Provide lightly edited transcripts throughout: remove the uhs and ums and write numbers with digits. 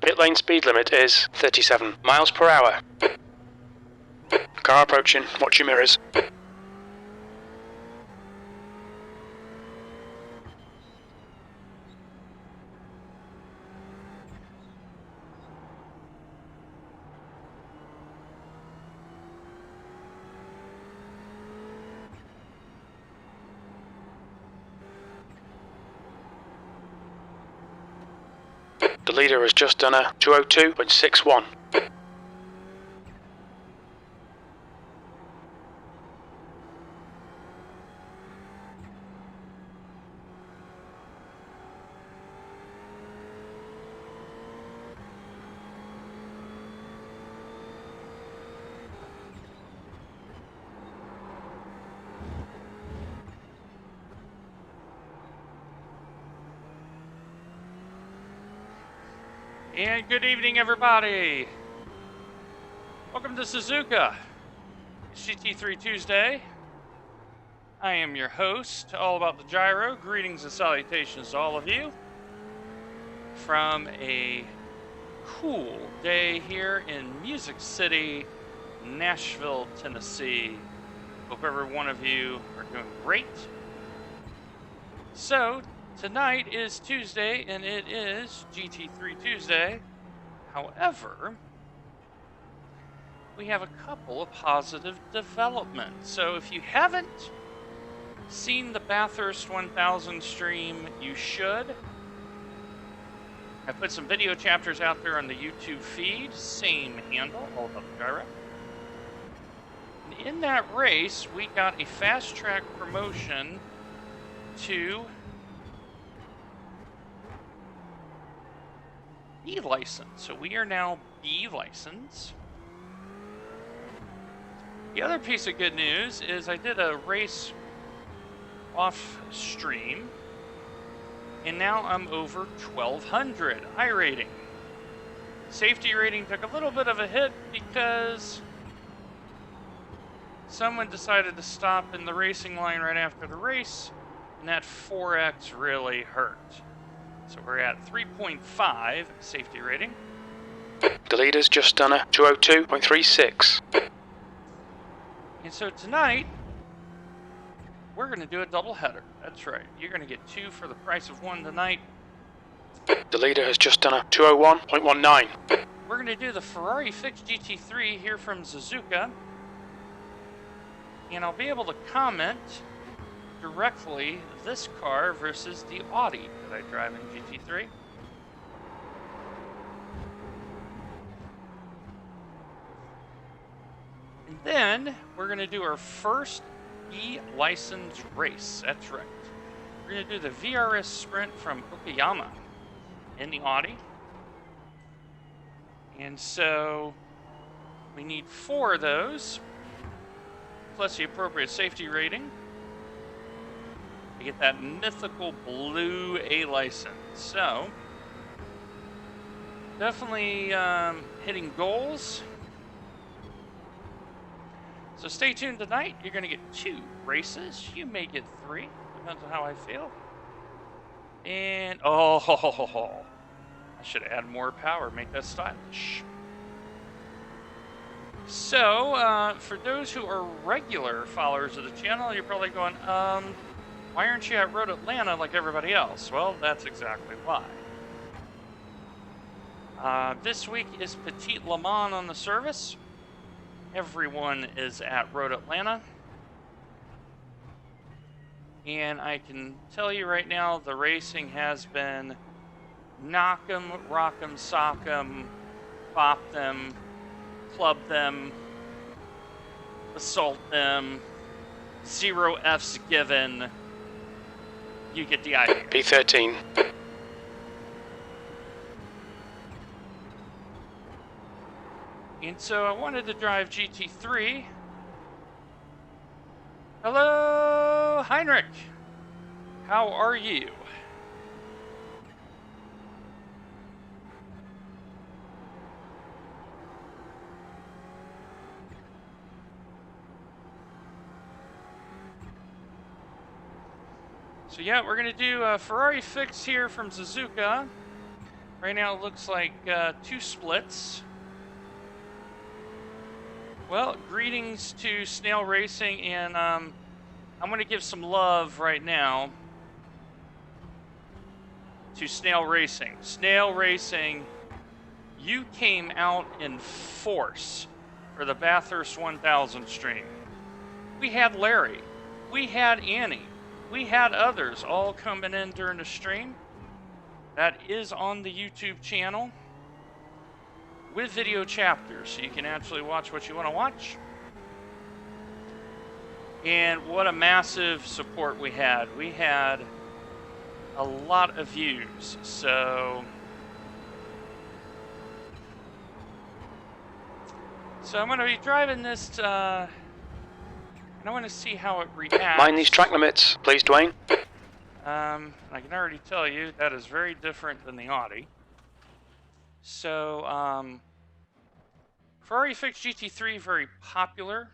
Pit lane speed limit is 37 miles per hour. Car approaching, watch your mirrors. The leader has just done a 202.61. And good evening, everybody. Welcome to Suzuka. It's GT3 Tuesday. I am your host, all about the gyro. Greetings and salutations to all of you from a cool day here in Music City, Nashville, Tennessee. Hope every one of you are doing great. So, tonight is Tuesday, and it is GT3 Tuesday. However, we have a couple of positive developments. So if you haven't seen the Bathurst 1000 stream, you should. I put some video chapters out there on the YouTube feed, same handle, all about the gyro. And in that race, we got a fast track promotion to B license. So we are now B license. The other piece of good news is I did a race off stream, and now I'm over 1200 iRating. Safety rating took a little bit of a hit because someone decided to stop in the racing line right after the race, and that 4X really hurt. So we're at 3.5 safety rating. The leader's just done a 202.36. And so tonight, we're going to do a double header. That's right. You're going to get two for the price of one tonight. The leader has just done a 201.19. We're going to do the Ferrari fixed GT3 here from Suzuka. And I'll be able to comment directly this car versus the Audi that I drive in GT3. And then we're going to do our first B license race. That's right. We're going to do the VRS Sprint from Okayama in the Audi. And so we need 4 of those, plus the appropriate safety rating to get that mythical blue A license. So definitely hitting goals. So stay tuned tonight. You're going to get 2 races. You may get 3. Depends on how I feel. And, oh, I should add more power, make that stylish. So, for those who are regular followers of the channel, you're probably going, why aren't you at Road Atlanta like everybody else? Well, that's exactly why. This week is Petit Le Mans on the service. Everyone is at Road Atlanta. And I can tell you right now, the racing has been knock 'em, rock 'em, sock 'em, bop them, club them, assault them, 0 Fs given. You get the idea. P13. And so I wanted to drive GT3. Hello, Heinrich. How are you? So yeah, we're going to do a Ferrari fix here from Suzuka. Right now it looks like 2 splits. Well, greetings to Snail Racing, and I'm going to give some love right now to Snail Racing. Snail Racing, you came out in force for the Bathurst 1000 stream. We had Larry, we had Annie, we had others all coming in during the stream. That is on the YouTube channel with video chapters, so you can actually watch what you want to watch. And what a massive support we had. We had a lot of views, so I'm going to be driving this, and I want to see how it reacts. Mind these track limits, please, Dwayne. I can already tell you that is very different than the Audi. So, Ferrari fixed GT3, very popular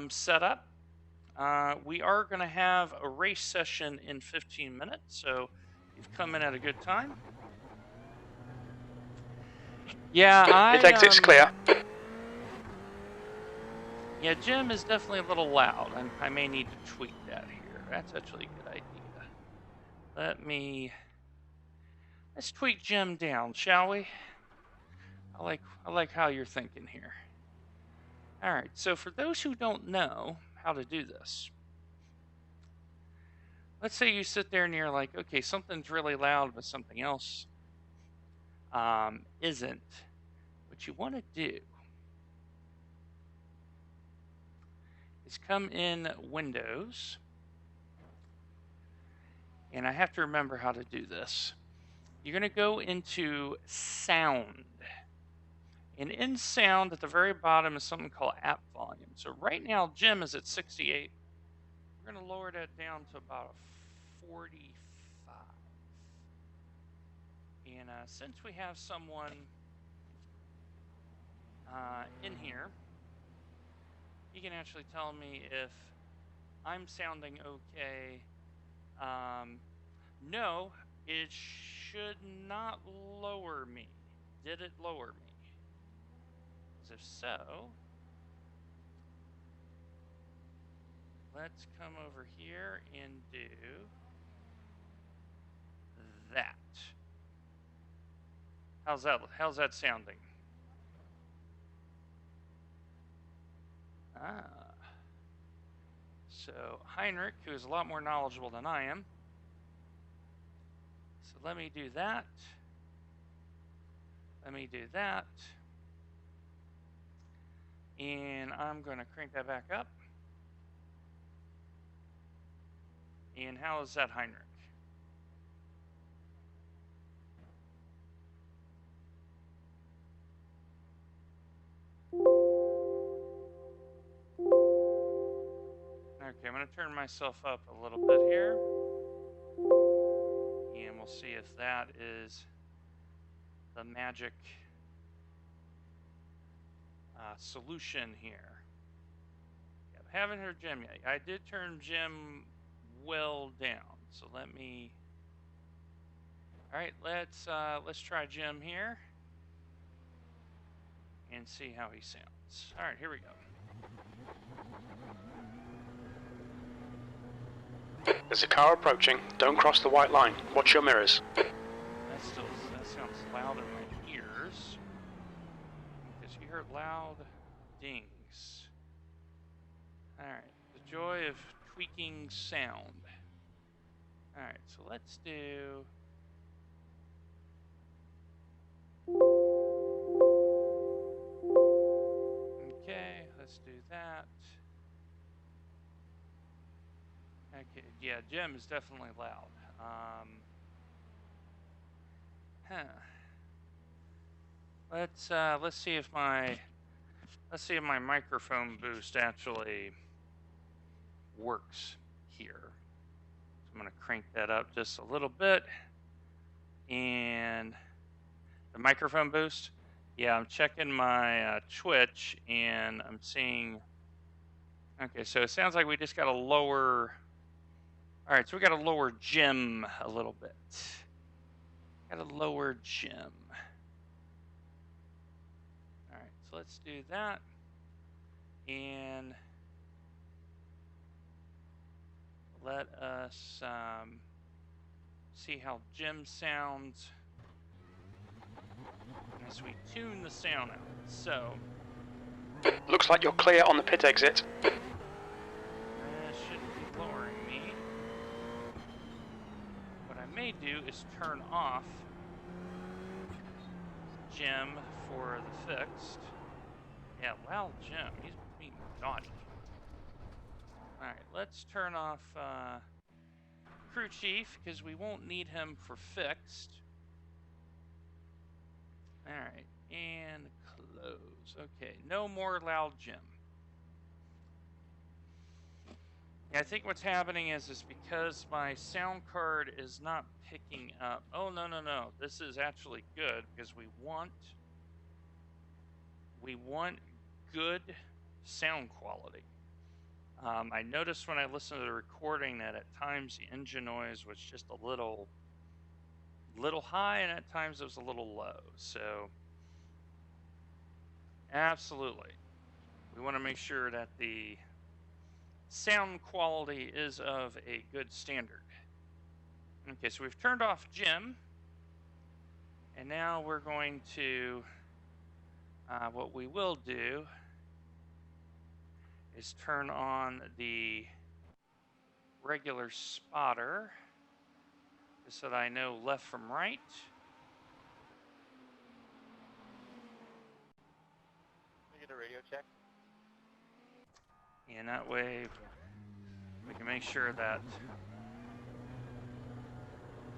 setup. We are going to have a race session in 15 minutes, so you've come in at a good time. Yeah, Pit exit's clear. Yeah, Jim is definitely a little loud. I may need to tweak that here. That's actually a good idea. Let's tweak Jim down, shall we? I like how you're thinking here. All right, so for those who don't know how to do this, let's say you sit there and you're like, okay, something's really loud, but something else isn't. What you want to do is come in Windows, and I have to remember how to do this. You're going to go into Sound. And in Sound, at the very bottom is something called App Volume. So right now, Jim is at 68. We're going to lower that down to about a 45. And since we have someone in here, you can actually tell me if I'm sounding okay. No, it should not lower me. Did it lower me? If so, let's come over here and do that. How's that sounding? So Heinrich, who is a lot more knowledgeable than I am. So let me do that. Let me do that. And I'm going to crank that back up. And how is that, Heinrich? Okay, I'm going to turn myself up a little bit here. And we'll see if that is the magic solution here. Yeah, I haven't heard Jim yet. I did turn Jim well down. So let me... Alright, let's try Jim here. And see how he sounds. Alright, here we go. There's a car approaching. Don't cross the white line. Watch your mirrors. That sounds loud in my ears. Because you heard loud dings. Alright, the joy of tweaking sound. Alright, so let's do... Okay, let's do that. Okay, yeah, Jim is definitely loud. Let's see if my microphone boost actually works here. So I'm gonna crank that up just a little bit. And the microphone boost, yeah, I'm checking my Twitch and I'm seeing. Okay, so it sounds like we just got to lower. All right, so we got to lower Jim a little bit. Gotta lower Jim. Alright, so let's do that. And let us see how Jim sounds as we tune the sound out. So, Looks like you're clear on the pit exit. shouldn't be lowering me. What I may do is turn off Jim for the fixed. Yeah, well, Jim, he's being naughty. Alright, let's turn off crew chief, because we won't need him for fixed. Alright, and close. Okay, no more loud Jim. Yeah, I think what's happening is because my sound card is not picking up. Oh, no. This is actually good, because we want good sound quality. I noticed when I listened to the recording that at times the engine noise was just a little high, and at times it was a little low. So absolutely, we want to make sure that the sound quality is of a good standard. Okay, so we've turned off Jim, and now we're going to what we will do is turn on the regular spotter so that I know left from right. Can we get a radio check? And that way we can make sure that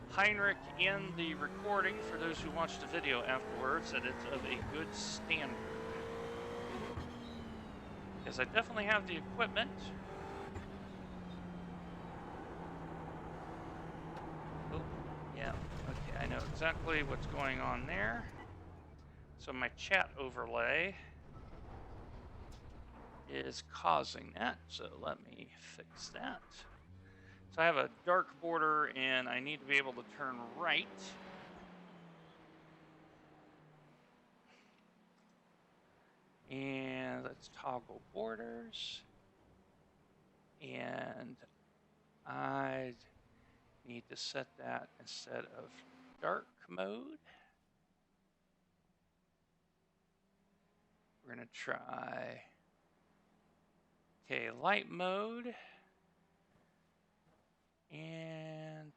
Heinrich in the recording, for those who watch the video afterwards, that it's of a good standard. Because I definitely have the equipment. Oh, yeah, okay, I know exactly what's going on there. So my chat overlay is causing that, so let me fix that. So I have a dark border and I need to be able to turn right. And let's toggle borders. And I need to set that instead of dark mode. We're gonna try, okay, light mode. And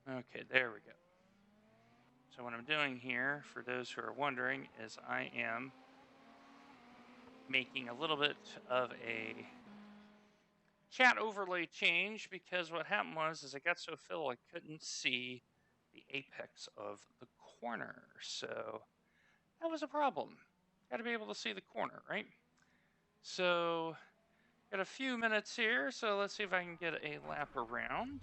okay, there we go. So what I'm doing here, for those who are wondering, is I am making a little bit of a chat overlay change, because what happened was I got so full I couldn't see the apex of the corner. So that was a problem. Got to be able to see the corner, right? So got a few minutes here, so let's see if I can get a lap around.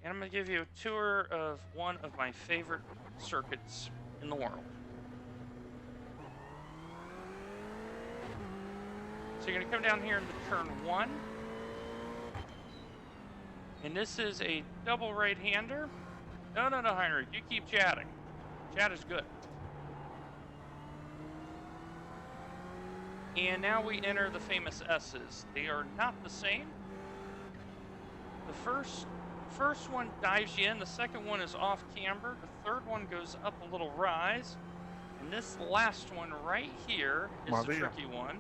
And I'm going to give you a tour of one of my favorite circuits in the world. So you're going to come down here into turn 1. And this is a double right-hander. No, Heinrich, you keep chatting. Chat is good. And now we enter the famous S's. They are not the same. The first one dives you in. The second one is off camber. The third one goes up a little rise. And this last one right here is the tricky one,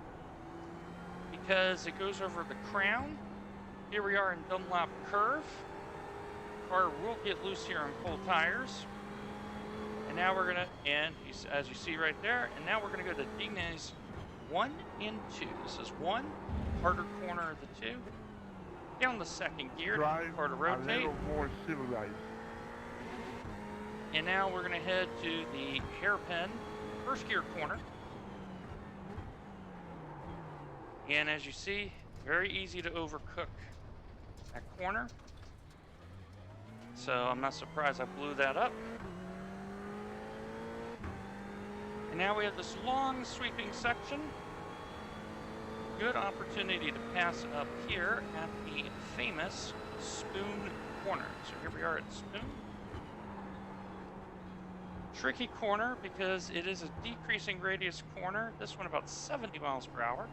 because it goes over the crown. Here we are in Dunlop curve. Car will get loose here on cold tires. And now we're gonna, and as you see right there, and now we're gonna go to Dignes 1 and 2. This is 1, harder corner of the 2. Down the second gear, car to rotate. A little more civilized. And now we're gonna head to the hairpin first gear corner. And as you see, very easy to overcook that corner. So I'm not surprised I blew that up. And now we have this long sweeping section. good opportunity to pass up here at the famous Spoon Corner. So here we are at Spoon. Tricky corner because it is a decreasing radius corner. This one about 70 miles per hour.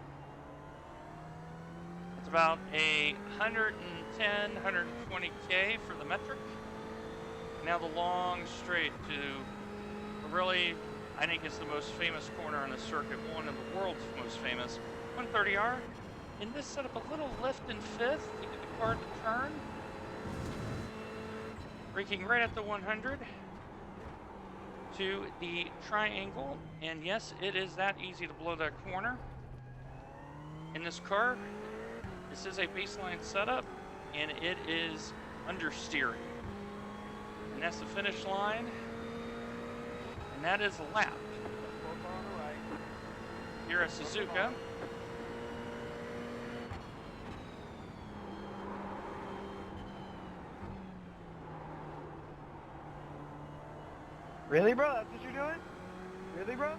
It's about a 110, 120K for the metric. Now the long straight to really, I think it's the most famous corner on the circuit, one of the world's most famous, 130R. In this setup, a little lift in fifth to get the car to turn. Braking right at the 100 to the triangle, and yes, it is that easy to blow that corner. In this car, this is a baseline setup, and it is understeering. And that's the finish line, and that is a lap. Here at Suzuka. Really, bro? That's what you're doing? Really, bro?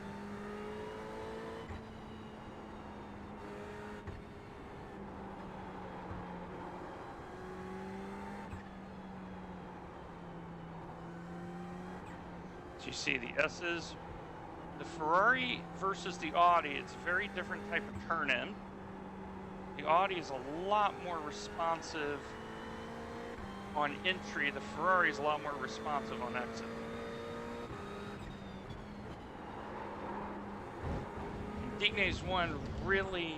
So you see the S's. The Ferrari versus the Audi, it's a very different type of turn-in. The Audi is a lot more responsive on entry. The Ferrari is a lot more responsive on exit. Digna's one really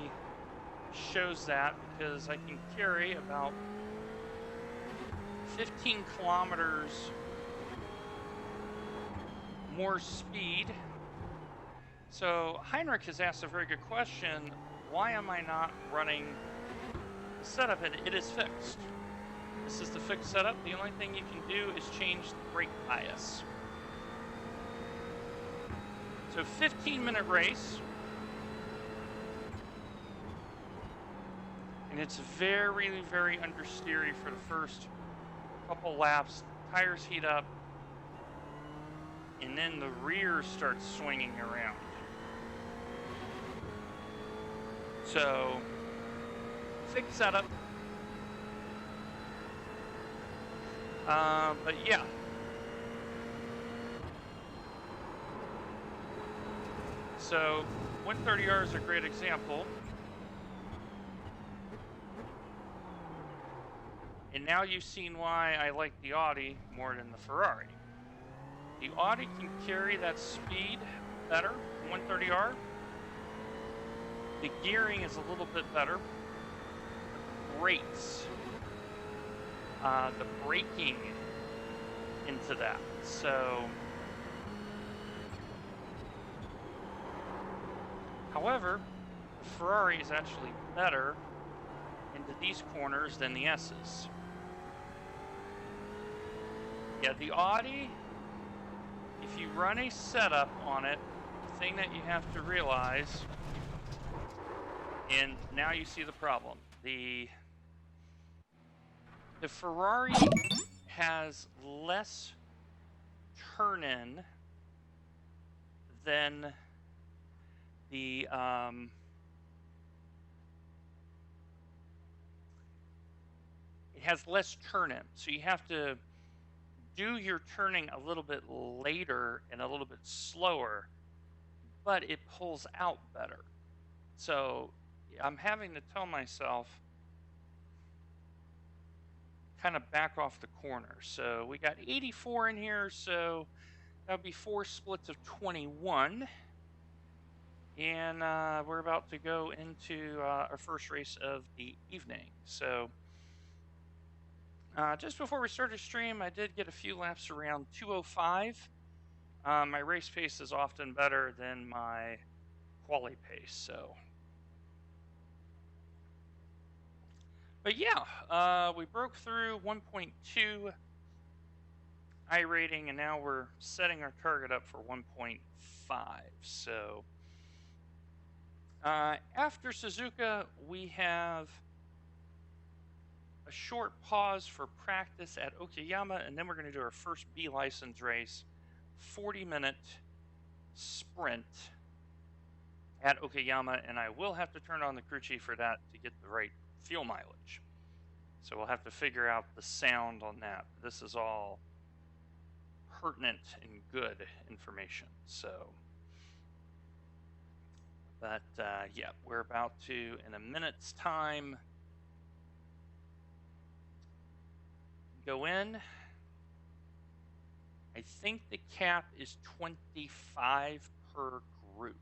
shows that because I can carry about 15 kilometers more speed. So Heinrich has asked a very good question. Why am I not running the setup? And it is fixed. This is the fixed setup. The only thing you can do is change the brake bias. So 15-minute race. And it's very, very understeery for the first couple laps. Tires heat up. And then the rear starts swinging around. So, fixed setup. But yeah. So, 130R is a great example. And now you've seen why I like the Audi more than the Ferrari. The Audi can carry that speed better, 130R. The gearing is a little bit better. Brakes, the braking into that. So, however, the Ferrari is actually better into these corners than the S's. Yeah, the Audi, if you run a setup on it, the thing that you have to realize, and now you see the problem, the Ferrari has less turn-in than the it has less turn-in, so you have to do your turning a little bit later and a little bit slower, but it pulls out better. So I'm having to tell myself kind of back off the corner. So we got 84 in here, so that would be 4 splits of 21. And we're about to go into our first race of the evening. So just before we started stream, I did get a few laps around 205. My race pace is often better than my quali pace, so. But yeah, we broke through 1.2 iRating, and now we're setting our target up for 1.5. So after Suzuka, we have a short pause for practice at Okayama, and then we're going to do our first B license race, 40-minute sprint at Okayama, and I will have to turn on the crew chief for that to get the right fuel mileage. So we'll have to figure out the sound on that. This is all pertinent and good information. So, but yeah, we're about to, in a minute's time, go in. I think the cap is 25 per group.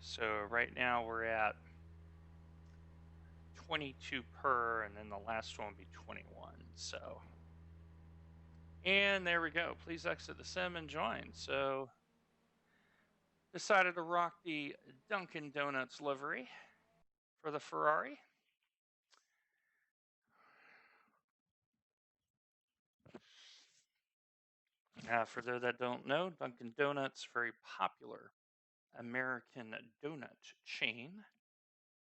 So right now we're at 22 per, and then the last one will be 21. So, and there we go. Please exit the sim and join. So, decided to rock the Dunkin' Donuts livery for the Ferrari. For those that don't know, Dunkin' Donuts, very popular American donut chain.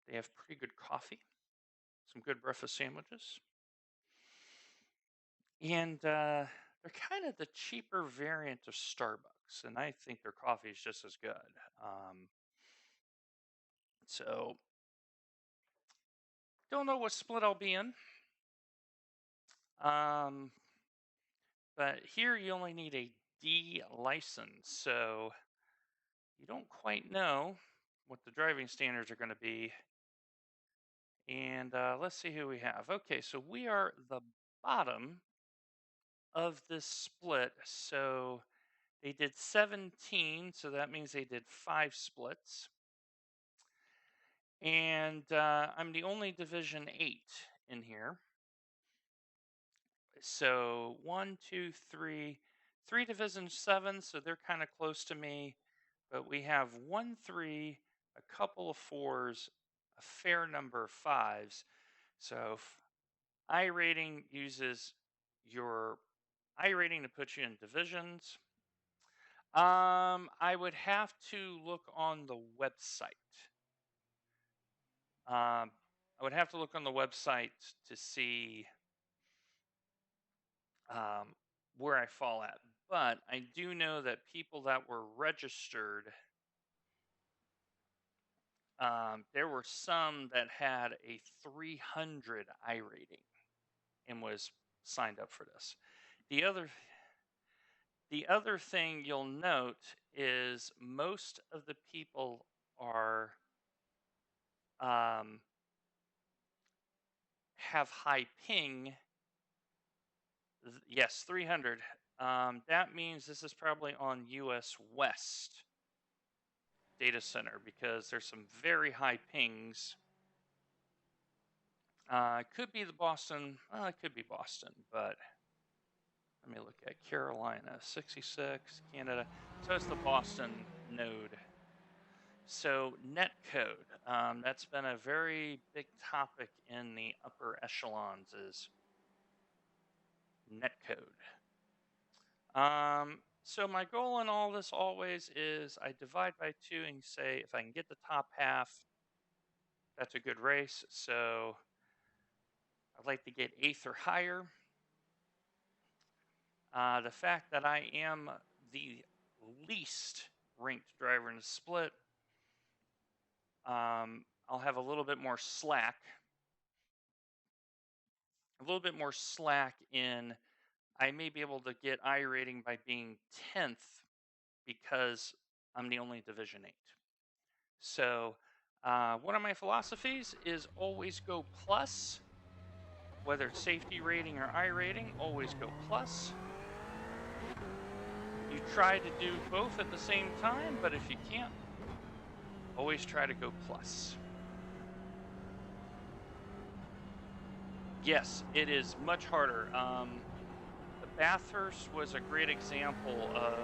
They have pretty good coffee, some good breakfast sandwiches, and they're kind of the cheaper variant of Starbucks, and I think their coffee is just as good. So, don't know what split I'll be in. But here you only need a D license, so you don't quite know what the driving standards are going to be. And let's see who we have. Okay, so we are the bottom of this split. So they did 17, so that means they did 5 splits. And I'm the only Division 8 in here. So 1, 2, 3 Division 7, so they're kind of close to me. But we have 1, 3, a couple of 4s, a fair number of 5s. So iRating uses your iRating to put you in divisions. I would have to look on the website. I would have to look on the website to see where I fall at. But I do know that people that were registered, there were some that had a 300 iRating and was signed up for this. The other thing you'll note is most of the people are have high ping. Yes, 300. That means this is probably on US West data center because there's some very high pings. It could be the Boston. Well, it could be Boston, but let me look at Carolina, 66, Canada. So it's the Boston node. So netcode, that's been a very big topic in the upper echelons is netcode. So my goal in all this always is I divide by 2 and say if I can get the top half, that's a good race. So I'd like to get 8th or higher. The fact that I am the least ranked driver in the split, I'll have a little bit more slack. A little bit more slack in I may be able to get iRating by being 10th because I'm the only Division 8. So one of my philosophies is always go plus. Whether it's safety rating or iRating, always go plus. You try to do both at the same time, but if you can't, always try to go plus. Yes, it is much harder. The Bathurst was a great example of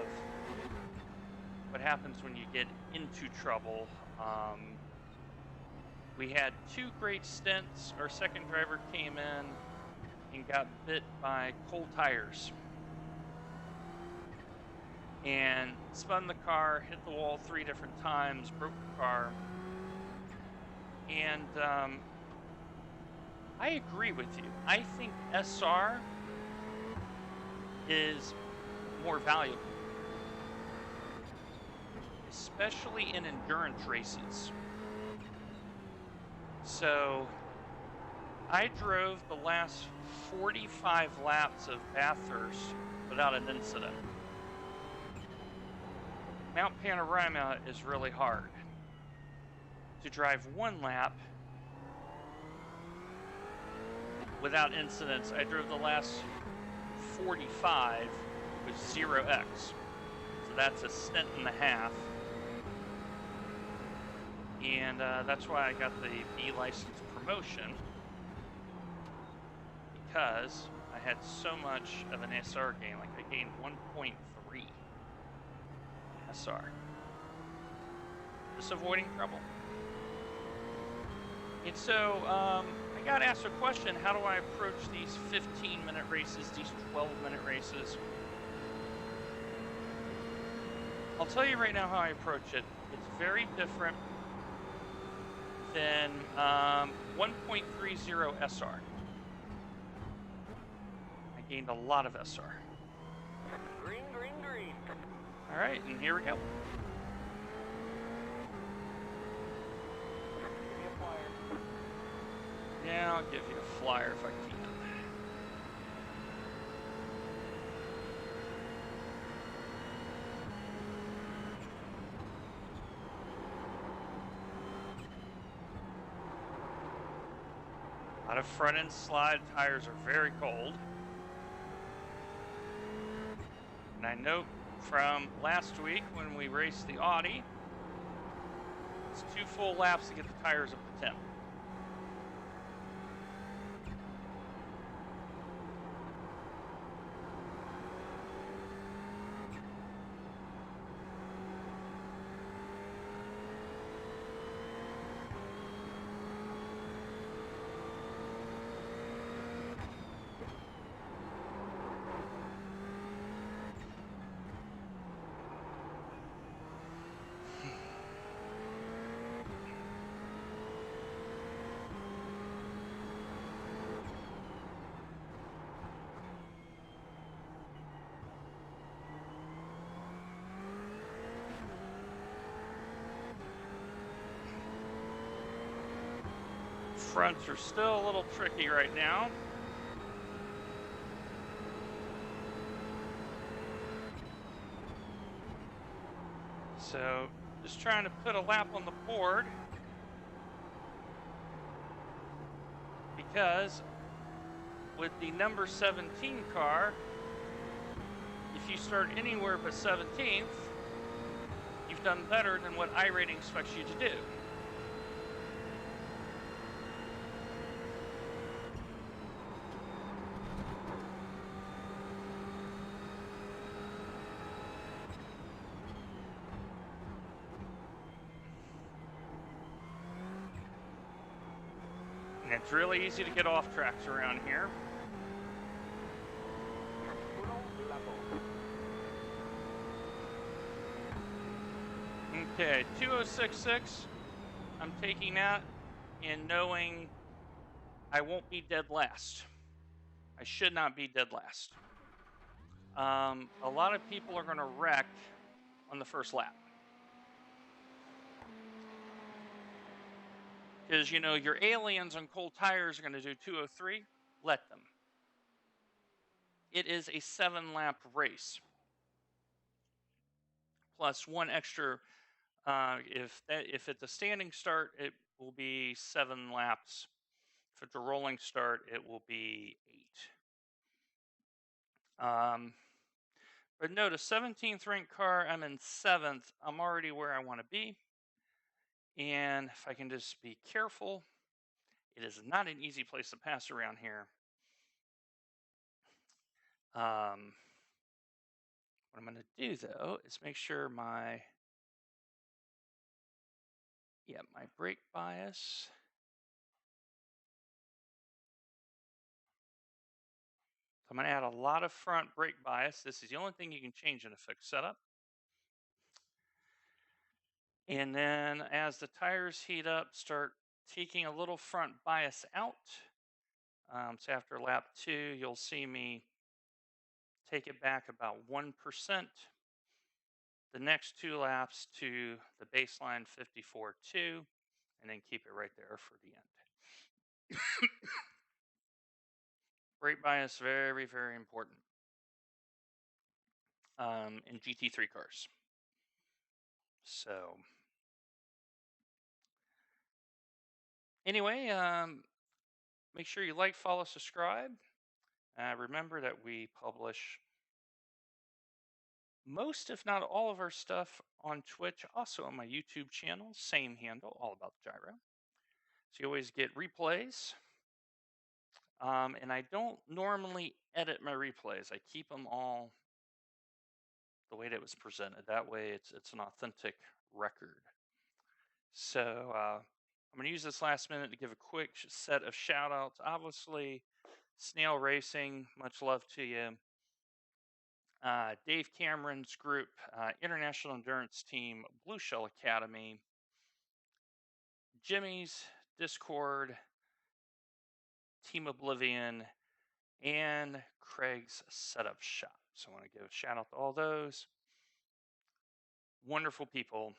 what happens when you get into trouble. We had 2 great stints. Our second driver came in and got bit by cold tires and spun the car, hit the wall 3 different times, broke the car. And I agree with you. I think SR is more valuable. especially in endurance races. So I drove the last 45 laps of Bathurst without an incident. Mount Panorama is really hard. To drive one lap without incidents, I drove the last 45 with 0x. So that's a stint and a half. And that's why I got the B license promotion, because I had so much of an SR gain. Like I gained 1.3 SR. Just avoiding trouble. And so I got asked a question, how do I approach these 15-minute races, these 12-minute races? I'll tell you right now how I approach it. It's very different than 1.30 SR. I gained a lot of SR. Green, green, green. All right, and here we go. Give me a flyer. Yeah, I'll give you a flyer if I can. A lot of front end slide. Tires are very cold. And I note from last week when we raced the Audi, it's 2 full laps to get the tires up to 10. Fronts are still a little tricky right now. So just trying to put a lap on the board, because with the number 17 car, if you start anywhere but 17th, you've done better than what iRating expects you to do. And it's really easy to get off tracks around here. Okay, 2066. I'm taking that and knowing I won't be dead last. I should not be dead last. A lot of people are going to wreck on the first lap. Because, you know, your aliens on cold tires are going to do 203. Let them. It is a 7-lap race. Plus one extra. If it's a standing start, it will be 7 laps. If it's a rolling start, it will be 8. But notice, 17th ranked car, I'm in 7th. I'm already where I want to be. And if I can just be careful, it is not an easy place to pass around here. What I'm going to do, though, is make sure my brake bias. So I'm going to add a lot of front brake bias. This is the only thing you can change in a fixed setup. And then as the tires heat up, start taking a little front bias out. So after lap 2, you'll see me take it back about 1%. the next 2 laps to the baseline 54.2, and then keep it right there for the end. Brake bias, very, very important in GT3 cars. So, anyway, make sure you like, follow, subscribe. Remember that we publish most, if not all, of our stuff on Twitch, also on my YouTube channel, same handle, All About the Gyro. So you always get replays. And I don't normally edit my replays. I keep them all the way that it was presented. That way it's an authentic record. So I'm going to use this last minute to give a quick set of shout outs. Obviously, Snail Racing, much love to you. Dave Cameron's group, International Endurance Team, Blue Shell Academy, Jimmy's Discord, Team Oblivion, and Craig's Setup Shop. So I want to give a shout out to all those wonderful people.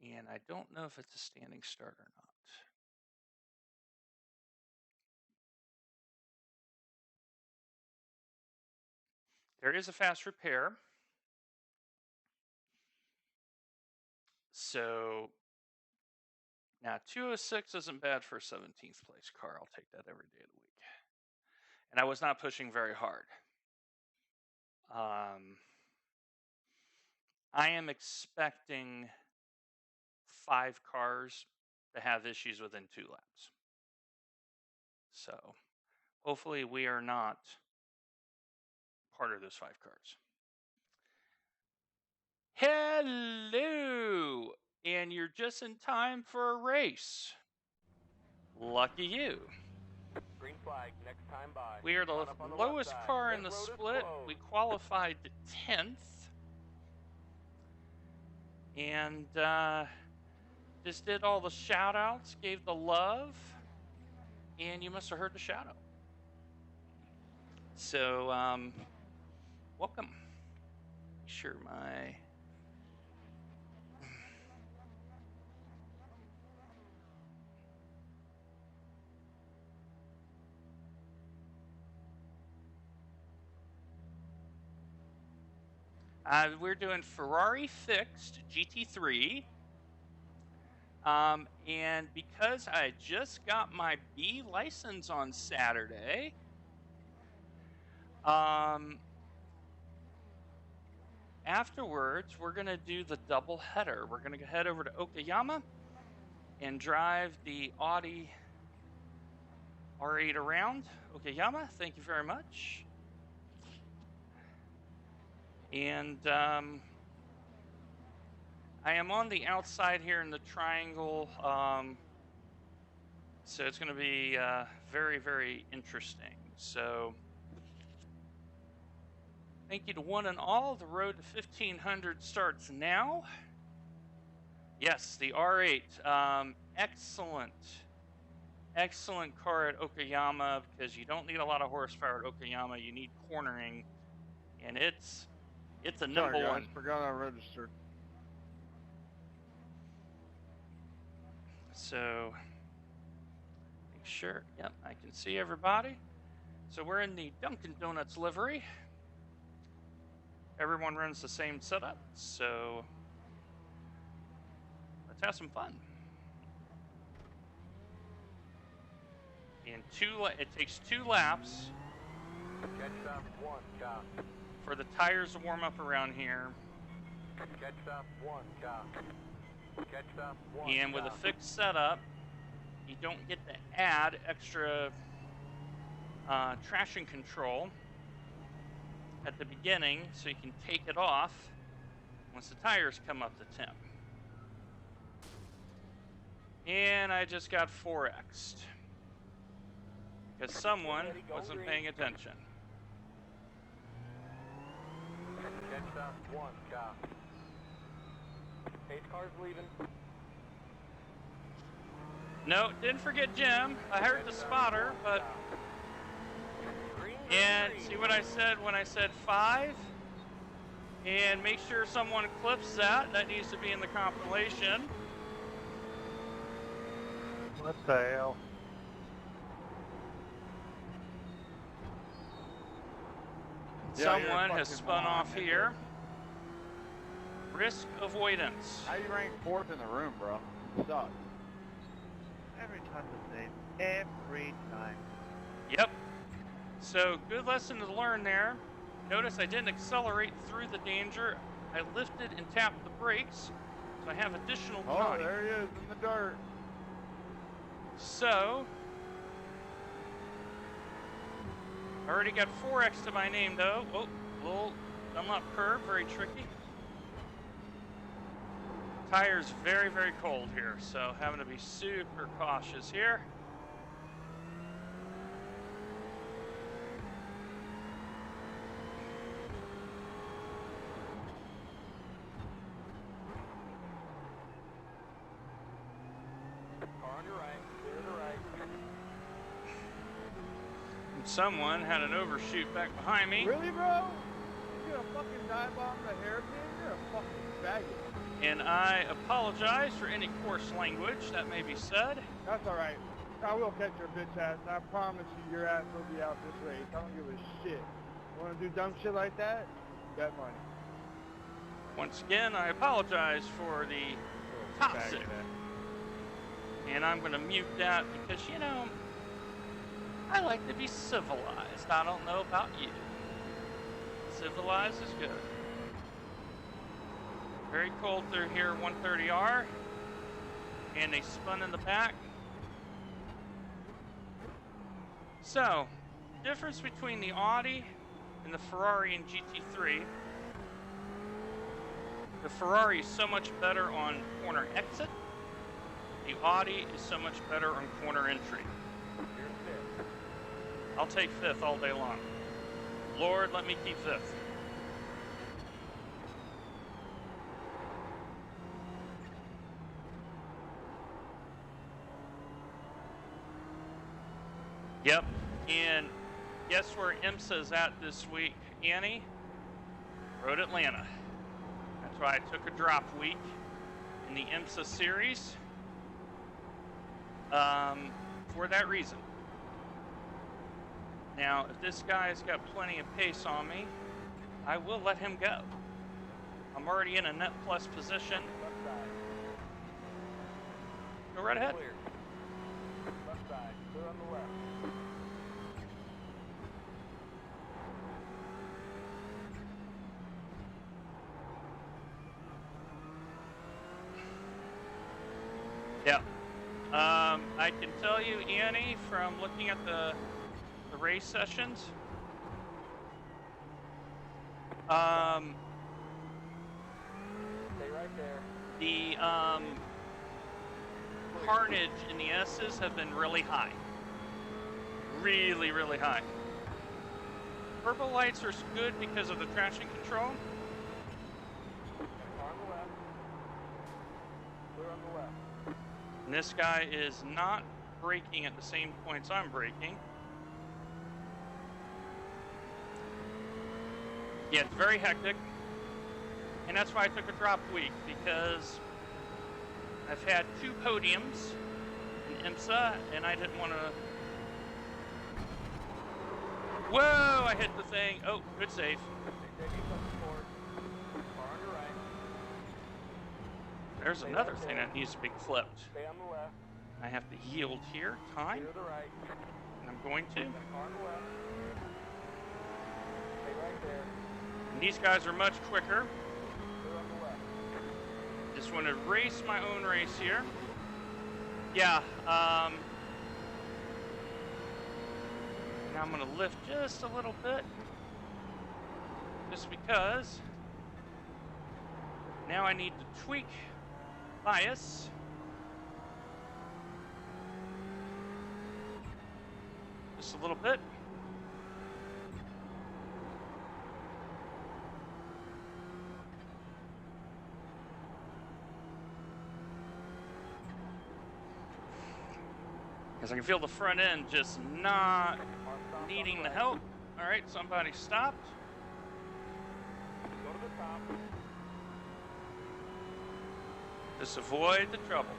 And I don't know if it's a standing start or not. There is a fast repair. So now 206 isn't bad for a 17th place car. I'll take that every day of the week. And I was not pushing very hard. I am expecting 5 cars to have issues within 2 laps. So hopefully we are not part of those 5 cars. Hello! And you're just in time for a race. Lucky you. Green flag, next time by. We are the Line up on lowest left side. car Pit in the road is split. closed. We qualified to 10th. And just did all the shout outs, gave the love, and you must have heard the shout out. So, welcome. Make sure my we're doing Ferrari fixed GT3. And because I just got my B license on Saturday, afterwards we're going to do the double header. We're going to head over to Okayama and drive the Audi R8 around Okayama. Thank you very much. And I am on the outside here in the triangle, so it's going to be very, very interesting. So thank you to one and all. The road to 1500 starts now. Yes, the R8, excellent car at Okayama, because you don't need a lot of horsepower at Okayama. You need cornering, and it's a number Sorry, guys, one. forgot I registered. So make sure, yep, I can see everybody. So we're in the Dunkin' Donuts livery. Everyone runs the same setup, so let's have some fun. And it takes 2 laps Catch up, 1, cop. for the tires to warm up around here. Catch up, 1, cop. Catch up, 1, And with a cop. fixed setup, you don't get to add extra traction control at the beginning, so you can take it off once the tires come up to temp. And I just got 4x'd because someone wasn't paying attention. Catch up, 1, cop. 8 cars leaving. No, didn't forget Jim. I heard the spotter, but Green, And see what I said when I said 5? And make sure someone clips that. That needs to be in the compilation. What the hell? Someone has spun off here. Risk avoidance. How you rank 4th in the room, bro? You suck. Every time the same. Every time. Yep. So, good lesson to learn there. Notice I didn't accelerate through the danger. I lifted and tapped the brakes, so I have additional time. Oh, there he is in the dirt. So, I already got 4X to my name though. Oh, little Dunlop curve, very tricky. Tire's very, very cold here, so having to be super cautious here. Car on your right, clear to the right. And someone had an overshoot back behind me. Really, bro? You're gonna fucking dive bomb the hairpin? You're a fucking faggot. And I apologize for any coarse language that may be said. That's alright. I will catch your bitch ass. I promise you, your ass will be out this race. I don't give a shit. You wanna do dumb shit like that? Bet money. Once again, I apologize for the toxic. And I'm going to mute that because, you know, I like to be civilized. I don't know about you. Civilized is good. Very cold through here, 130R. And they spun in the back. So, difference between the Audi and the Ferrari and GT3. The Ferrari is so much better on corner exit. The Audi is so much better on corner entry. You're 5th. I'll take 5th all day long. Lord, let me keep 5th. Yep, and guess where IMSA's at this week, Annie? Road Atlanta. That's why I took a drop week in the IMSA series. For that reason. Now, if this guy's got plenty of pace on me, I will let him go. I'm already in a net plus position. Left side. Go right ahead. Clear. Left side, clear on the left. Yep. I can tell you, Annie, from looking at the race sessions, Stay right there. the carnage in the S's have been really high. Really, really high. Purple lights are good because of the traction control. Car on the left. Clear on the left. And this guy is not braking at the same points I'm braking. Yeah, it's very hectic. And that's why I took a drop week, because I've had 2 podiums in IMSA, and I didn't want to... Whoa, I hit the thing. Oh, good save. Stay steady, come forward. Car on your right. There's another thing that needs to be clipped. Stay on the left. I have to yield here, time, Clear to the right. and I'm going to. Car on the left. Stay right there. And these guys are much quicker. Clear on the left. Just want to race my own race here. Yeah, now I'm going to lift just a little bit. Just because now I need to tweak bias. Just a little bit. Because I can feel the front end just not needing the help. All right, somebody stopped. Go to the top. Just avoid the trouble.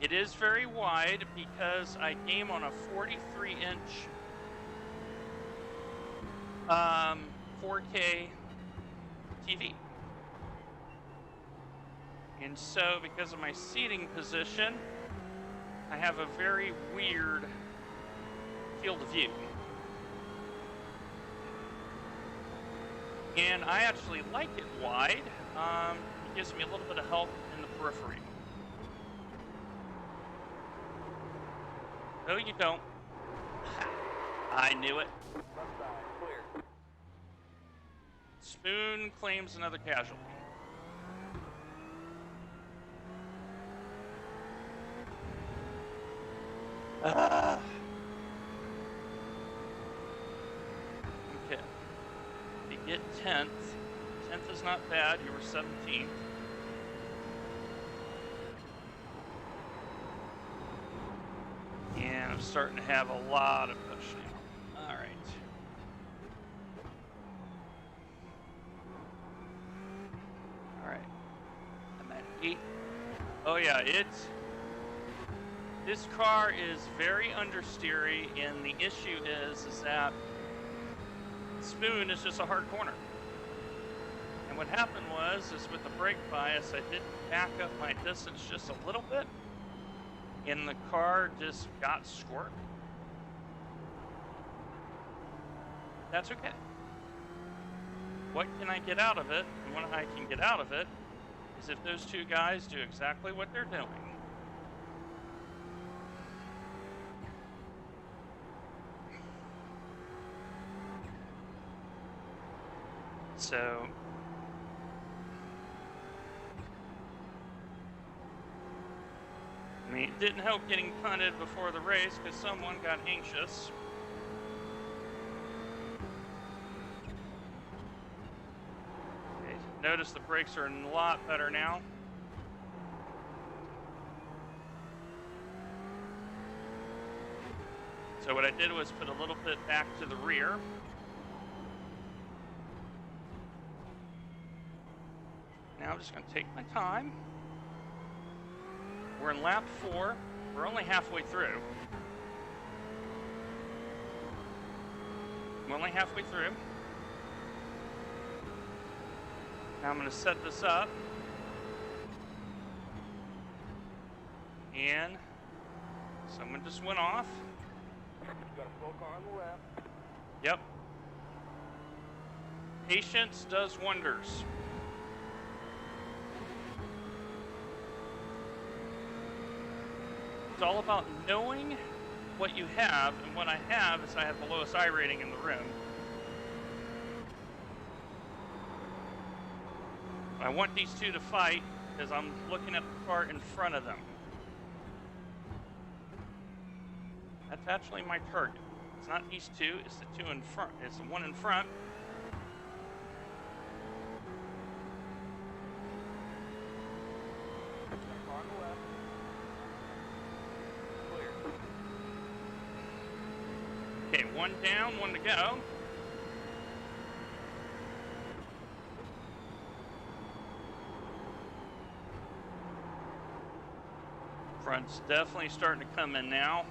It is very wide because I game on a 43-inch 4K TV. And so, because of my seating position, I have a very weird field of view. And I actually like it wide. It gives me a little bit of help in the periphery. No, you don't. I knew it. Left side, clear. Spoon claims another casualty. Okay. You get 10th. 10th is not bad. You were 17th. And I'm starting to have a lot of push now. All right. All right. I'm at 8. Oh yeah, this car is very understeery, and the issue is that Spoon is just a hard corner. And what happened is with the brake bias, I did back up my distance just a little bit, and the car just got squirt. That's okay. What can I get out of it? And what I can get out of it is if those two guys do exactly what they're doing. So I mean, it didn't help getting punted before the race because someone got anxious. Okay, notice the brakes are a lot better now. So what I did was put a little bit back to the rear. Now I'm just going to take my time. We're in lap 4. We're only halfway through. We're only halfway through. Now I'm going to set this up. And someone just went off. You got a slow car on the left. Yep. Patience does wonders. It's all about knowing what you have, and what I have is I have the lowest iRating in the room. I want these two to fight because I'm looking at the car in front of them. That's actually my target. It's not these two, it's the two in front. It's the one in front. Car on the left. Clear. Okay, one down, one to go. Front's definitely starting to come in now.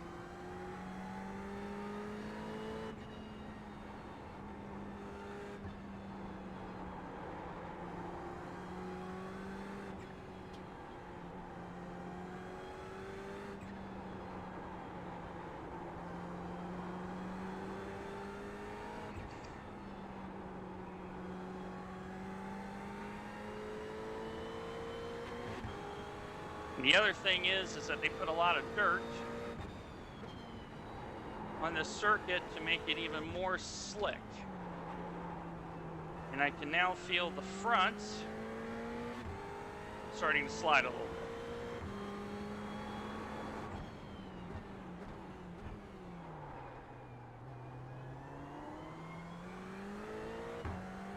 The other thing is that they put a lot of dirt on this circuit to make it even more slick. And I can now feel the front starting to slide a little bit.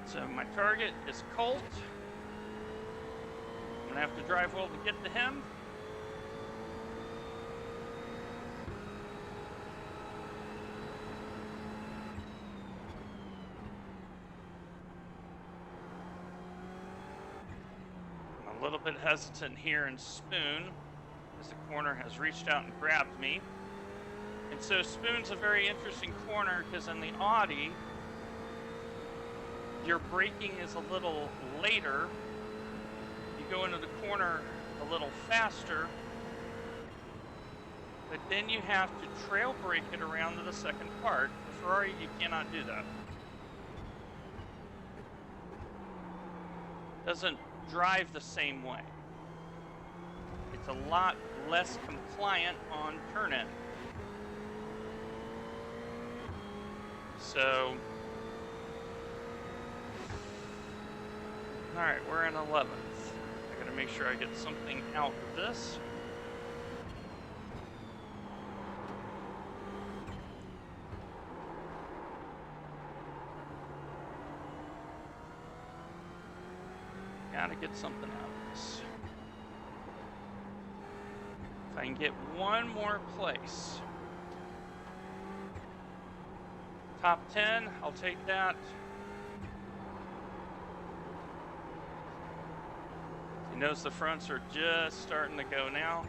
So my target is Colt. I'm I have to drive well to get to him. I'm a little bit hesitant here in Spoon, as the corner has reached out and grabbed me. And so Spoon's a very interesting corner because in the Audi, your braking is a little later. You go into the corner a little faster, but then you have to trail brake it around to the second part. The Ferrari, you cannot do that. Doesn't drive the same way. It's a lot less compliant on turn-in. So, all right, we're in 11th. I gotta make sure I get something out of this. Gotta get something out of this. If I can get one more place. Top 10, I'll take that. He knows the fronts are just starting to go now.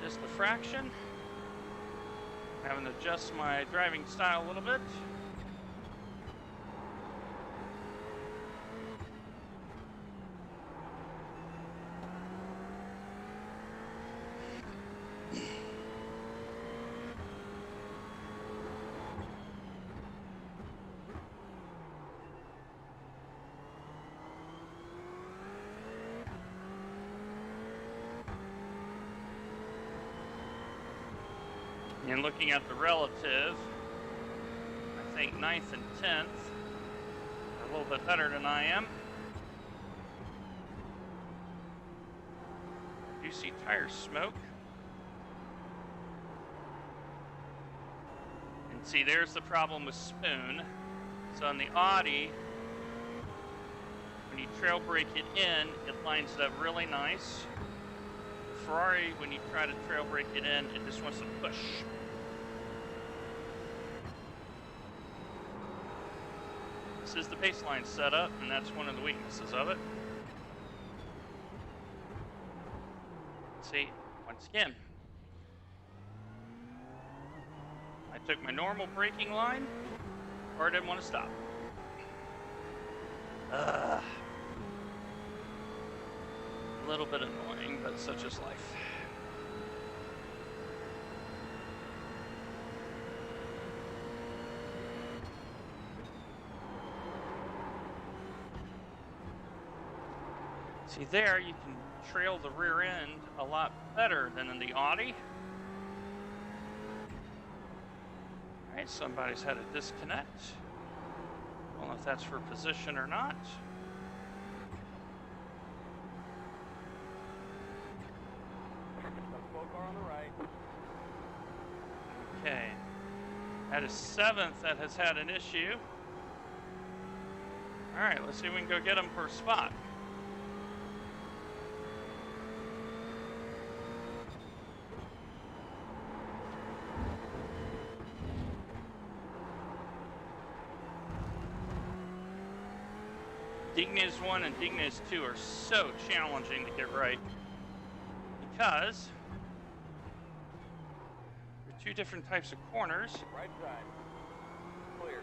Just a fraction. Having to adjust my driving style a little bit. And looking at the relative, I think 9th and 10th are a little bit better than I am. I do see tire smoke. And see, there's the problem with Spoon. So on the Audi, when you trail brake it in, it lines it up really nice. Ferrari, when you try to trail brake it in, it just wants to push. This is the baseline setup, and that's one of the weaknesses of it. See, once again, I took my normal braking line, or I didn't want to stop. A little bit annoying, but such is life. See there, you can trail the rear end a lot better than in the Audi. All right, somebody's had a disconnect. I don't know if that's for position or not. Slow car on the right. Okay. That is 7th that has had an issue. All right, let's see if we can go get him for a spot. Dignitas 1 and Dignitas 2 are so challenging to get right because there are two different types of corners. Right side. Clear.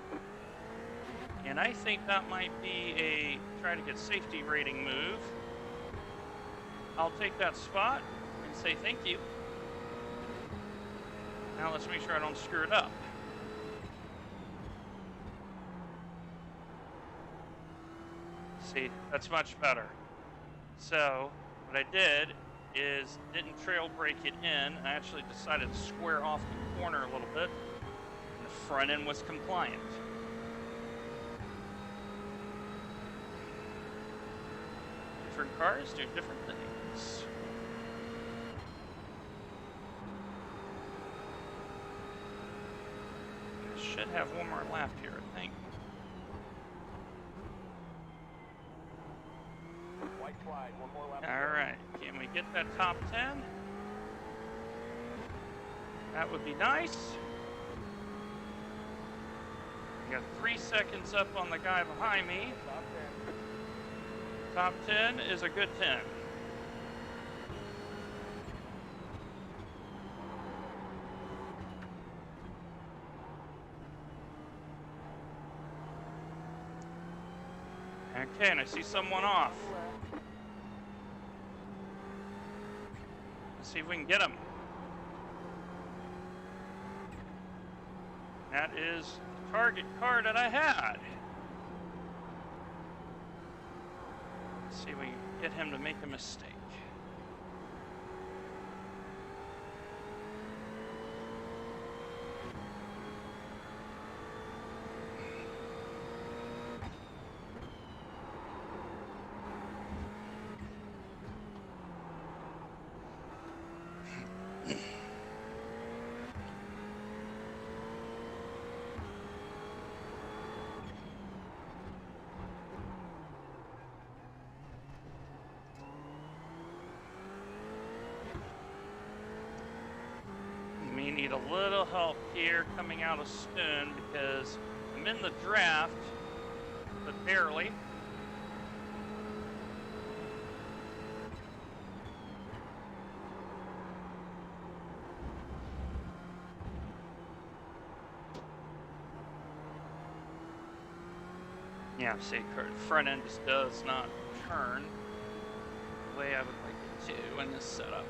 And I think that might be a try to get safety rating move. I'll take that spot and say thank you. Now let's make sure I don't screw it up. See, that's much better. So what I did is didn't trail brake it in. I actually decided to square off the corner a little bit, and the front end was compliant. Different cars do different things. I should have one more lap here, I think. wide. One more lap. All right, can we get that top 10? That would be nice. We got 3 seconds up on the guy behind me. Top 10. Top 10 is a good 10. Okay, and I see someone off. Let's see if we can get him. That is the target car that I had. Let's see if we can get him to make a mistake. We need a little help here coming out of Spoon because I'm in the draft, but barely. Yeah, see, front end just does not turn the way I would like it to in this setup.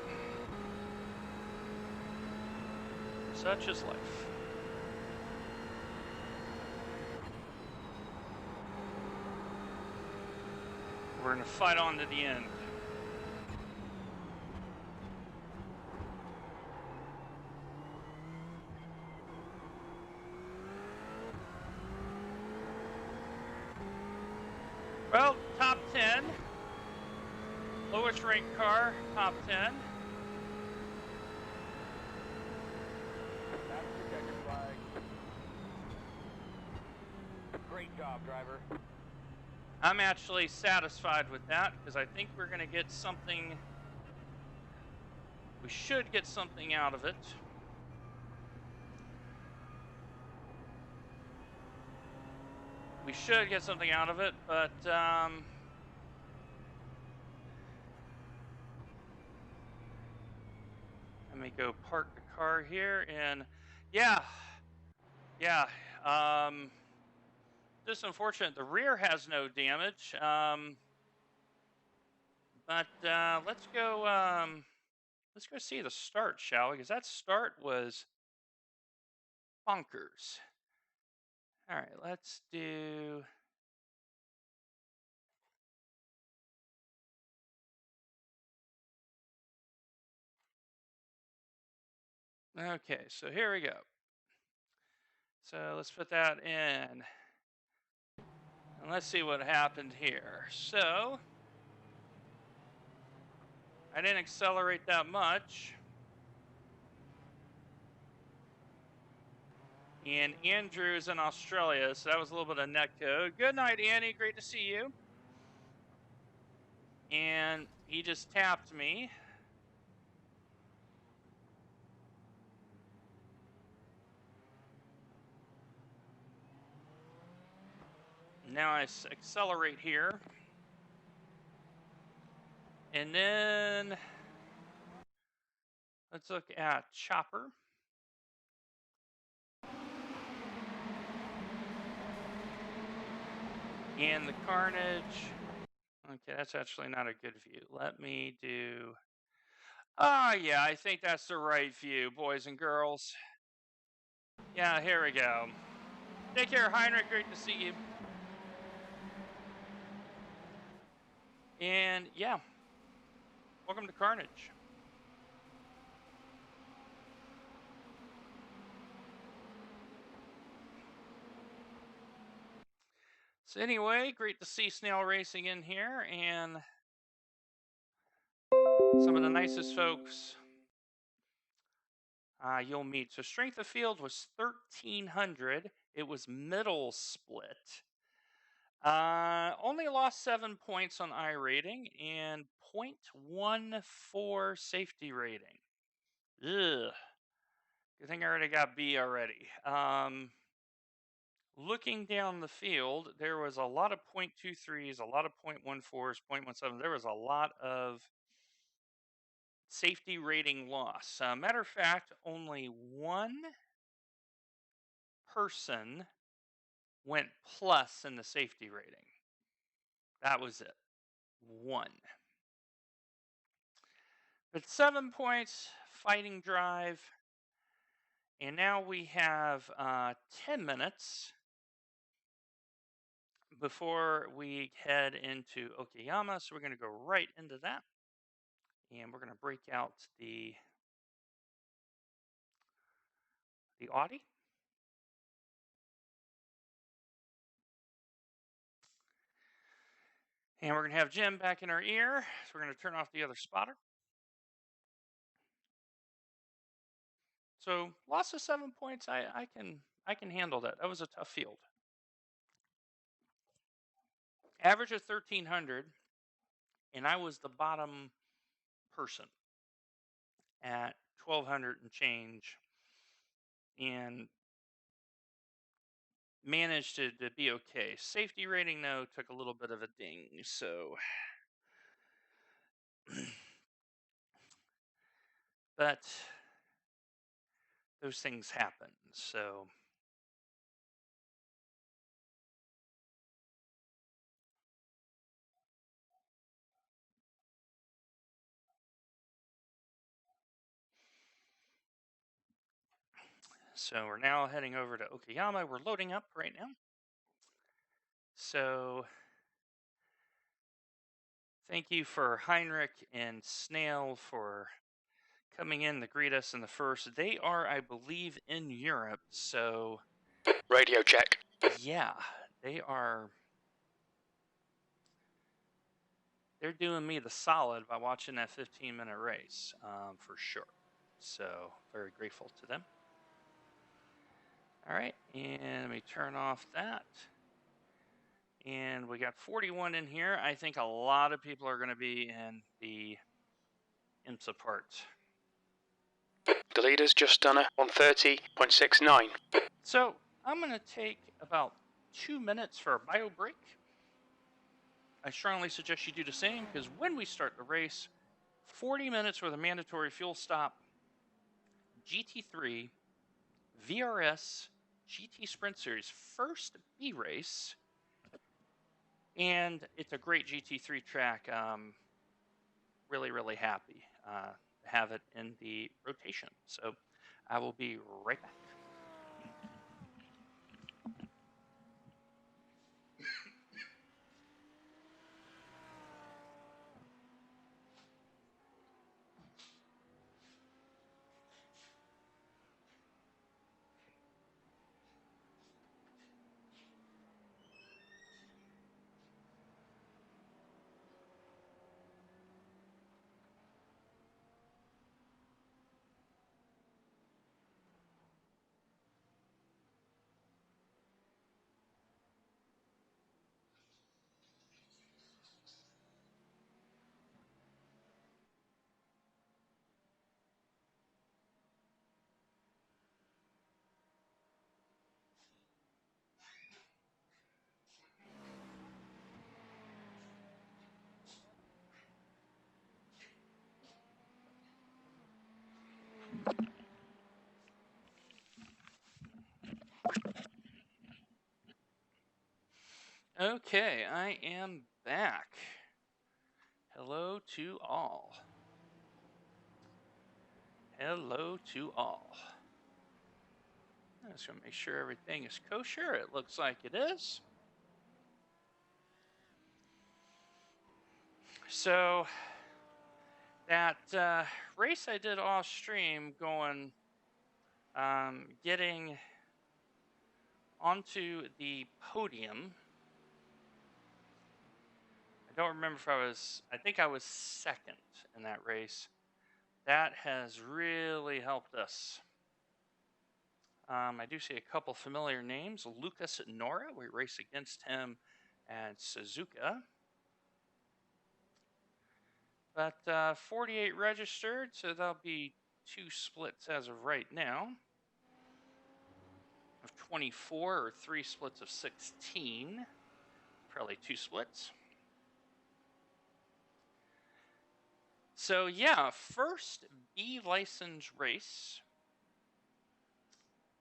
Such is life. We're gonna fight on to the end. Well, top 10. Lowest ranked car, top 10. That's the checkered flag. Great job, driver. I'm actually satisfied with that because I think we're going to get something. We should get something out of it. We should get something out of it, but let me go park the car here and yeah. Just unfortunate. The rear has no damage. But let's go see the start, shall we? Because that start was bonkers. All right, let's do. Okay, so here we go. So let's put that in. And let's see what happened here. So I didn't accelerate that much. And Andrew's in Australia, so that was a little bit of net code. Good night, Annie. Great to see you. And he just tapped me. Now I accelerate here. And then let's look at Chopper. And the Carnage. Okay, that's actually not a good view. Let me do. Ah, yeah, I think that's the right view, boys and girls. Yeah, here we go. Take care, Heinrich. Great to see you. And yeah, welcome to Carnage. So anyway, great to see Snail Racing in here and some of the nicest folks you'll meet. So strength of field was 1,300. It was middle split. Only lost 7 points on iRating and 0.14 safety rating. Ugh. Good thing I already got B already. Looking down the field, there was a lot of 0.23s, a lot of 0.14s, 0.17. There was a lot of safety rating loss. Matter of fact, only one person went plus in the safety rating. That was it. One. But 7 points, fighting drive. And now we have 10 minutes before we head into Okayama. So we're going to go right into that. And we're going to break out the Audi. And we're going to have Jim back in our ear. So we're going to turn off the other spotter. So loss of 7 points, I can handle that. That was a tough field. Average of 1,300, and I was the bottom person at 1,200 and change, and managed to be okay. Safety rating, though, took a little bit of a ding, so... but those things happen, so... So we're now heading over to Okayama. We're loading up right now. So thank you for Heinrich and Snail for coming in to greet us in the first. They are, I believe, in Europe, so... Radio check. Yeah, they are... They're doing me the solid by watching that 15-minute race, for sure. So, very grateful to them. All right, and let me turn off that. And we got 41 in here. I think a lot of people are going to be in the IMSA part. The leader's just done a 130.69. So, I'm going to take about 2 minutes for a bio break. I strongly suggest you do the same, because when we start the race, 40 minutes with a mandatory fuel stop, GT3, VRS GT Sprint Series, first B race, and it's a great GT3 track. Really, really happy to have it in the rotation. So I will be right back. Okay, I am back. Hello to all. Hello to all. I'm just going to make sure everything is kosher. It looks like it is. So, that race I did off stream going, getting onto the podium. I don't remember if I think I was second in that race. That has really helped us. I do see a couple familiar names. Lucas Nora, we raced against him and Suzuka. But 48 registered, so there'll be 2 splits as of right now. Of 24 or 3 splits of 16. Probably 2 splits. So yeah, first B license race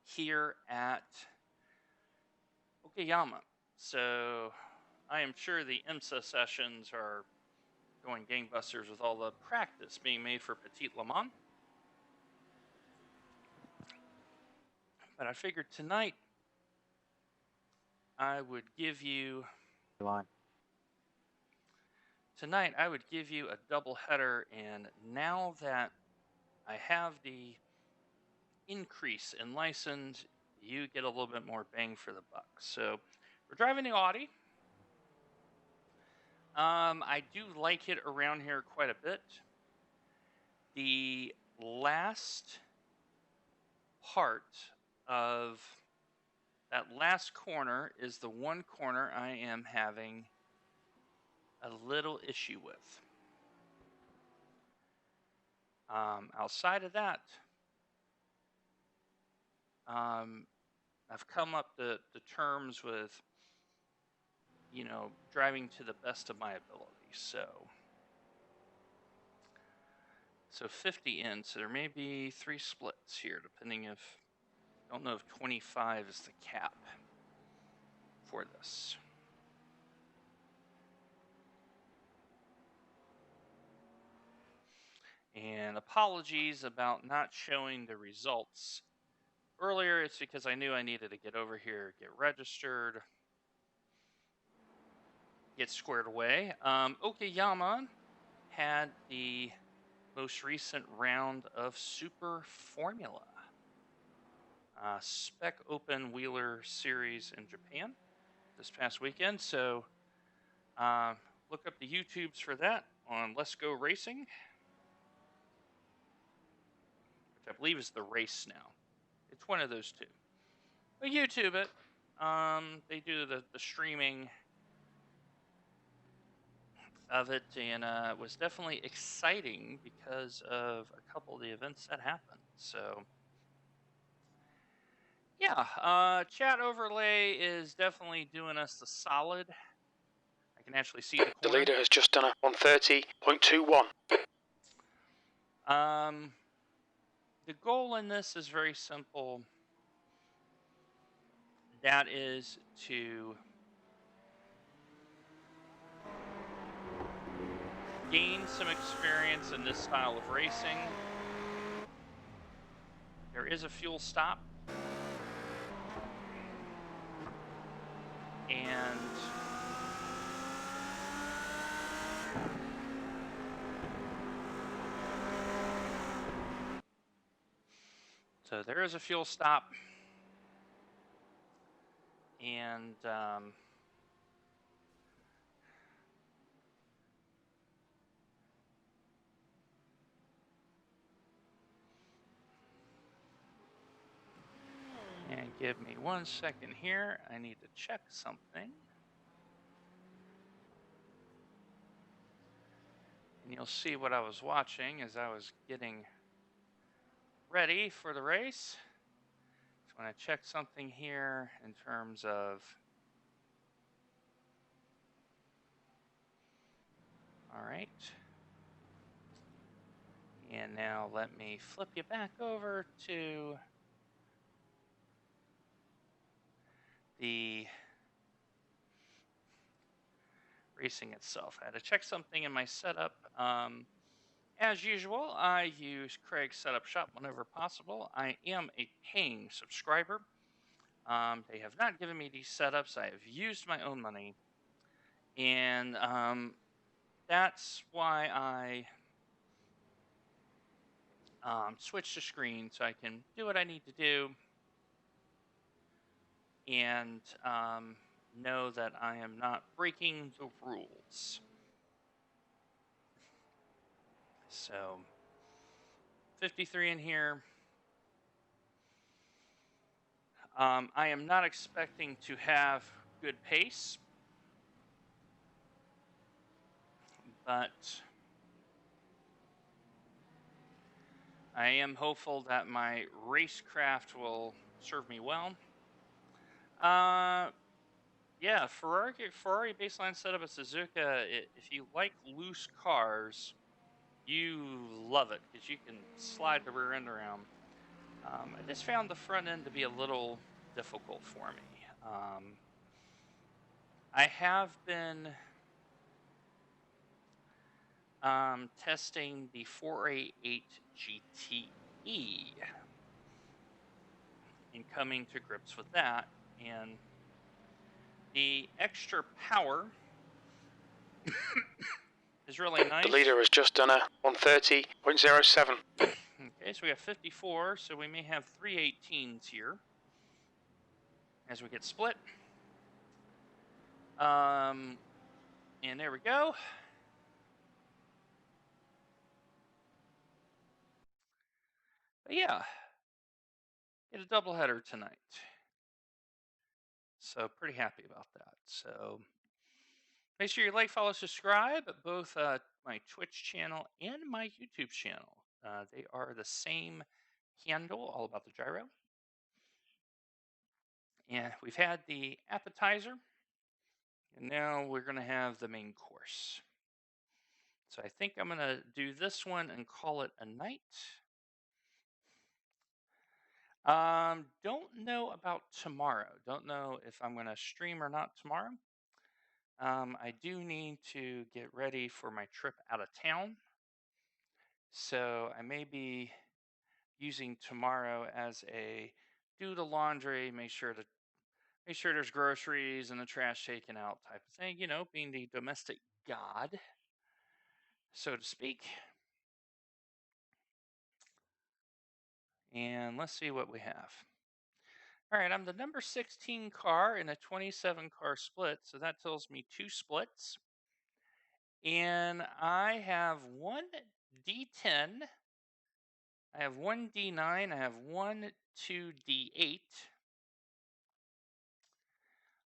here at Okayama. So I am sure the IMSA sessions are going gangbusters with all the practice being made for Petite Le Mans. But I figured tonight I would give you a double header, and now that I have the increase in license, you get a little bit more bang for the buck. So we're driving the Audi. I do like it around here quite a bit. The last part of that last corner is the one corner I am having a little issue with. Outside of that, I've come up to terms with, you know, driving to the best of my ability. So 50 in, so there may be 3 splits here, depending if, I don't know if 25 is the cap for this. And apologies about not showing the results earlier. It's because I knew I needed to get over here, get registered, get squared away. Okayama had the most recent round of Super Formula. Spec Open Wheeler Series in Japan this past weekend. So look up the YouTubes for that on Let's Go Racing, which I believe is the race now. It's one of those two. But YouTube it. They do the streaming of it, and it was definitely exciting because of a couple of the events that happened. So yeah, chat overlay is definitely doing us the solid. I can actually see the corner. The leader has just done a 130.21. The goal in this is very simple. That is to gain some experience in this style of racing. There is a fuel stop. And so there is a fuel stop. And give me 1 second here. I need to check something. And you'll see what I was watching as I was getting ready for the race. So when I check something here in terms of, all right. And now let me flip you back over to the racing itself. I had to check something in my setup. As usual, I use Craig's Setup Shop whenever possible. I am a paying subscriber. They have not given me these setups. I have used my own money. And that's why I switched the screen so I can do what I need to do and know that I am not breaking the rules. So 53 in here. I am not expecting to have good pace. but I am hopeful that my racecraft will serve me well. Yeah, Ferrari baseline setup at Suzuka. If you like loose cars, you love it because you can slide the rear end around. I just found the front end to be a little difficult for me. I have been testing the 488 GTE and coming to grips with that, and the extra power is really nice. The leader has just done a 130.07. Okay, so we have 54, so we may have 318s here as we get split. And there we go. But yeah, get a doubleheader tonight. So pretty happy about that. So make sure you like, follow, subscribe at both my Twitch channel and my YouTube channel. They are the same handle, all about the gyro. And we've had the appetizer, and now we're going to have the main course. So I think I'm going to do this one and call it a night. Don't know about tomorrow. Don't know if I'm going to stream or not tomorrow. I do need to get ready for my trip out of town. So I may be using tomorrow as a do the laundry, make sure there's groceries and the trash taken out type of thing, you know, being the domestic god, so to speak. And let's see what we have. All right, I'm the number 16 car in a 27 car split, so that tells me 2 splits. And I have one D10, I have one D9, I have one 2D8.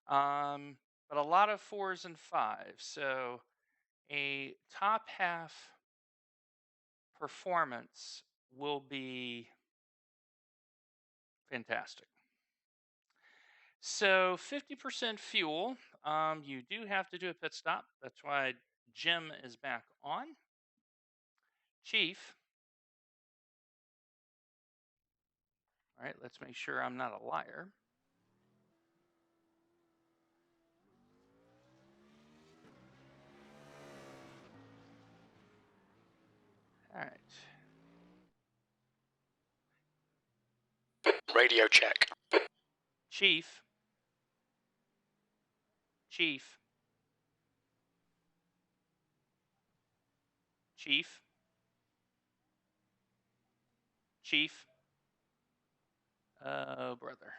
But a lot of 4s and 5s, so a top half performance will be fantastic. So 50% fuel, you do have to do a pit stop. That's why Jim is back on. Chief. All right, let's make sure I'm not a liar. All right. Radio check. Chief. Chief. Chief. Chief. Oh, brother.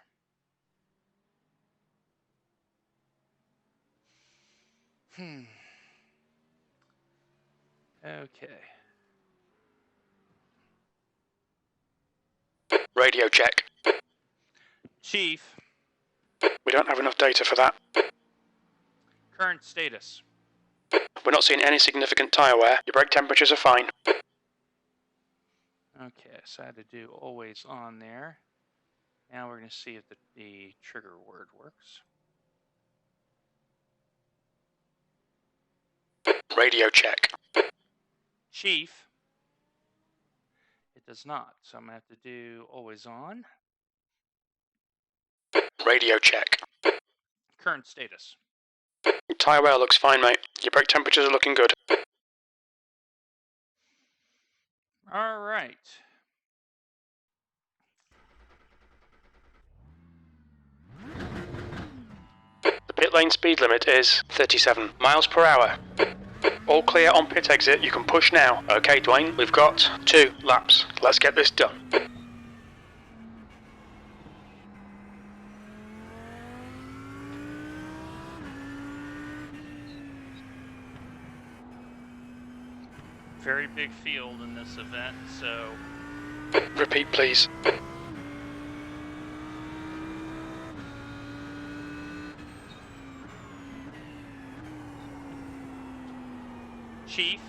Okay. Radio check. Chief. We don't have enough data for that. Current status. We're not seeing any significant tyre wear. Your brake temperatures are fine. Okay, so I had to do always on there. Now we're going to see if the trigger word works. Radio check. Chief. It does not, so I'm going to have to do always on. Radio check. Current status. Your tyre wear looks fine, mate. Your brake temperatures are looking good. All right. The pit lane speed limit is 37 miles per hour. All clear on pit exit, you can push now. Okay, Dwayne, we've got 2 laps. Let's get this done. Very big field in this event, so... Repeat, please. Chief.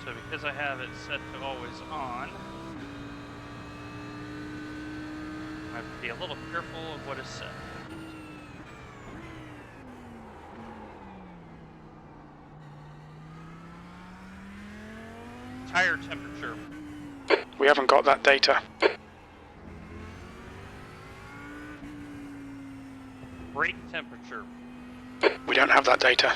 So because I have it set to always on, I have to be a little careful of what is said. Tire temperature. We haven't got that data. Brake temperature. We don't have that data.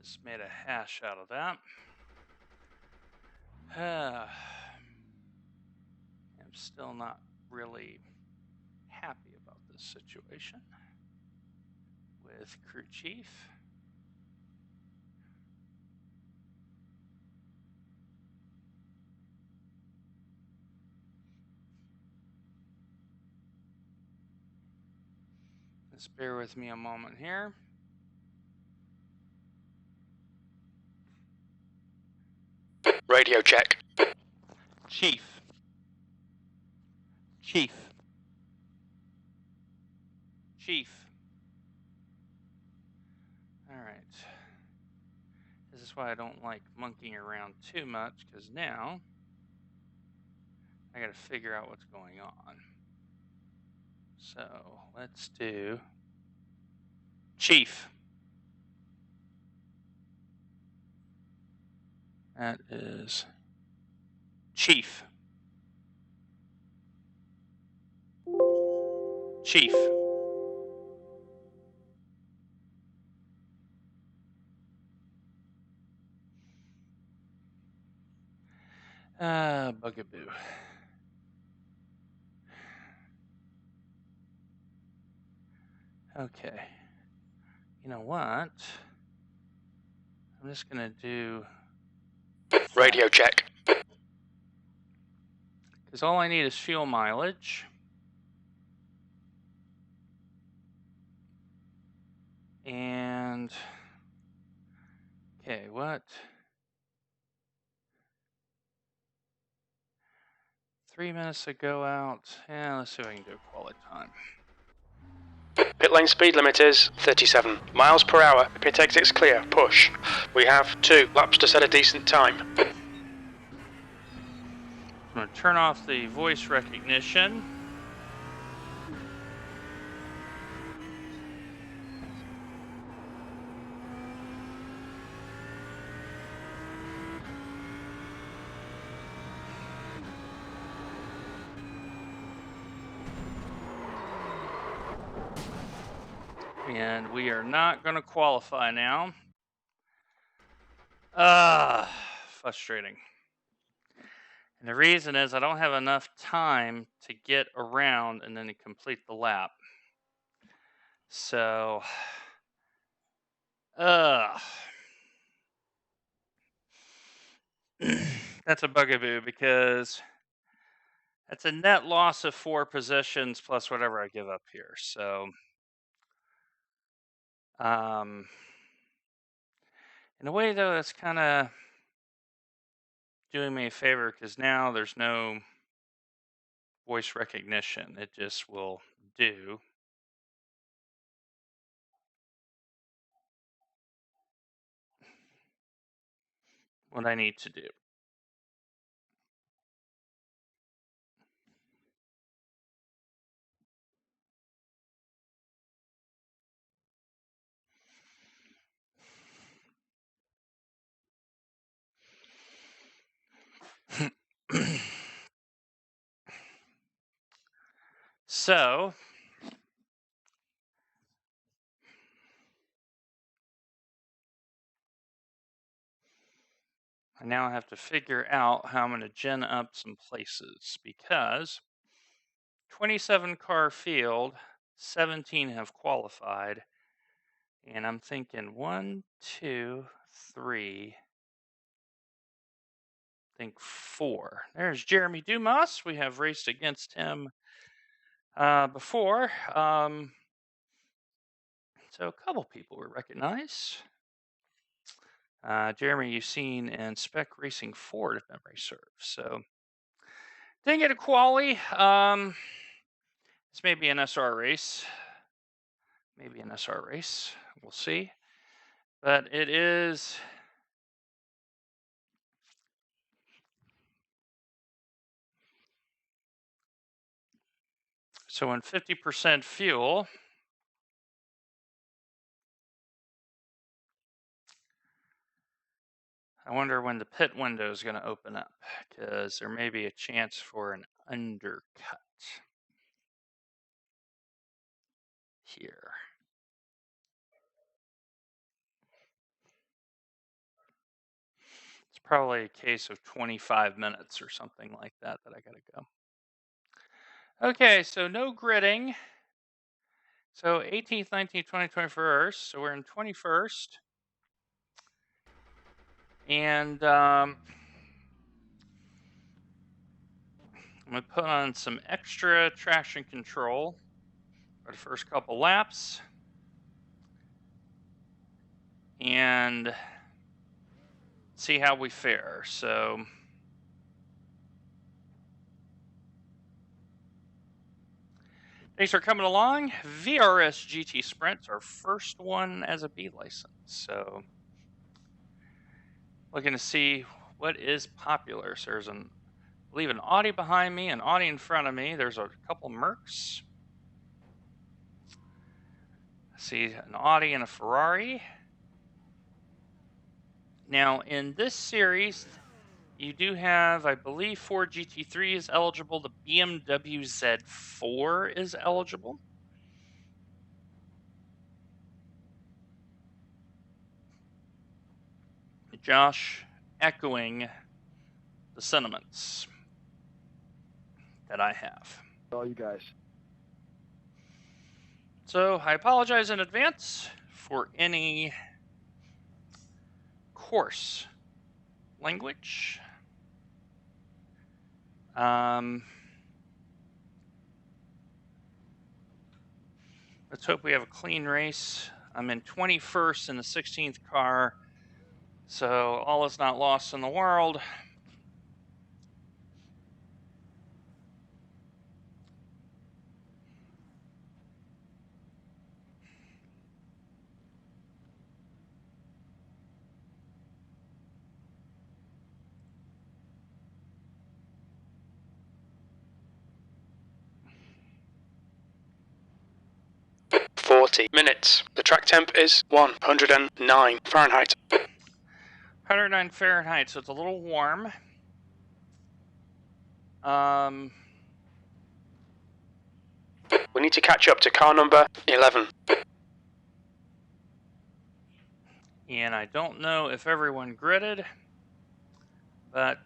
Just made a hash out of that. I'm still not really happy about this situation with crew chief. Just bear with me a moment here. Radio check. Chief. Chief. Chief. All right. This is why I don't like monkeying around too much, because now I got to figure out what's going on. So let's do Chief. That is Chief. Chief. Bugaboo. Okay. You know what? I'm just going to do Radio check. because all I need is fuel mileage. And okay, what? 3 minutes to go out. Yeah, let's see if I can do a quality time. Pit lane speed limit is 37 miles per hour. Pit exit's clear. Push. We have 2 laps to set a decent time. I'm going to turn off the voice recognition. And we are not going to qualify now. Frustrating. And the reason is I don't have enough time to get around and then to complete the lap. So, that's a bugaboo because that's a net loss of 4 positions plus whatever I give up here. So, In a way, though, that's kind of doing me a favor because now there's no voice recognition. It just will do what I need to do. So, I now have to figure out how I'm going to gen up some places because 27 car field, 17 have qualified, and I'm thinking 1, 2, 3, I think 4. There's Jeremy Dumas. We have raced against him before. So a couple people we recognize. Jeremy, you've seen in Spec Racing 4 if memory serves. So didn't get a quali. This may be an SR race. Maybe an SR race. We'll see. But it is. So when 50% fuel, I wonder when the pit window is going to open up, because there may be a chance for an undercut here. It's probably a case of 25 minutes or something like that I got to go. Okay, so no gridding. So 18th, 19th, 20th, 21st. So we're in 21st. And I'm going to put on some extra traction control for the first couple laps. And see how we fare. So thanks for coming along. VRS GT Sprint, our first one as a B license. So looking to see what is popular. So there's I believe an Audi behind me, an Audi in front of me. There's a couple Mercs. I see an Audi and a Ferrari. Now in this series, you do have, I believe, Ford GT3 is eligible. The BMW Z4 is eligible. Josh echoing the sentiments that I have. All you guys. So I apologize in advance for any coarse language. Let's hope we have a clean race. I'm in 21st in the 16th car, so all is not lost in the world. Minutes. The track temp is 109 Fahrenheit. 109 Fahrenheit, so it's a little warm. We need to catch up to car number 11. And I don't know if everyone gridded, but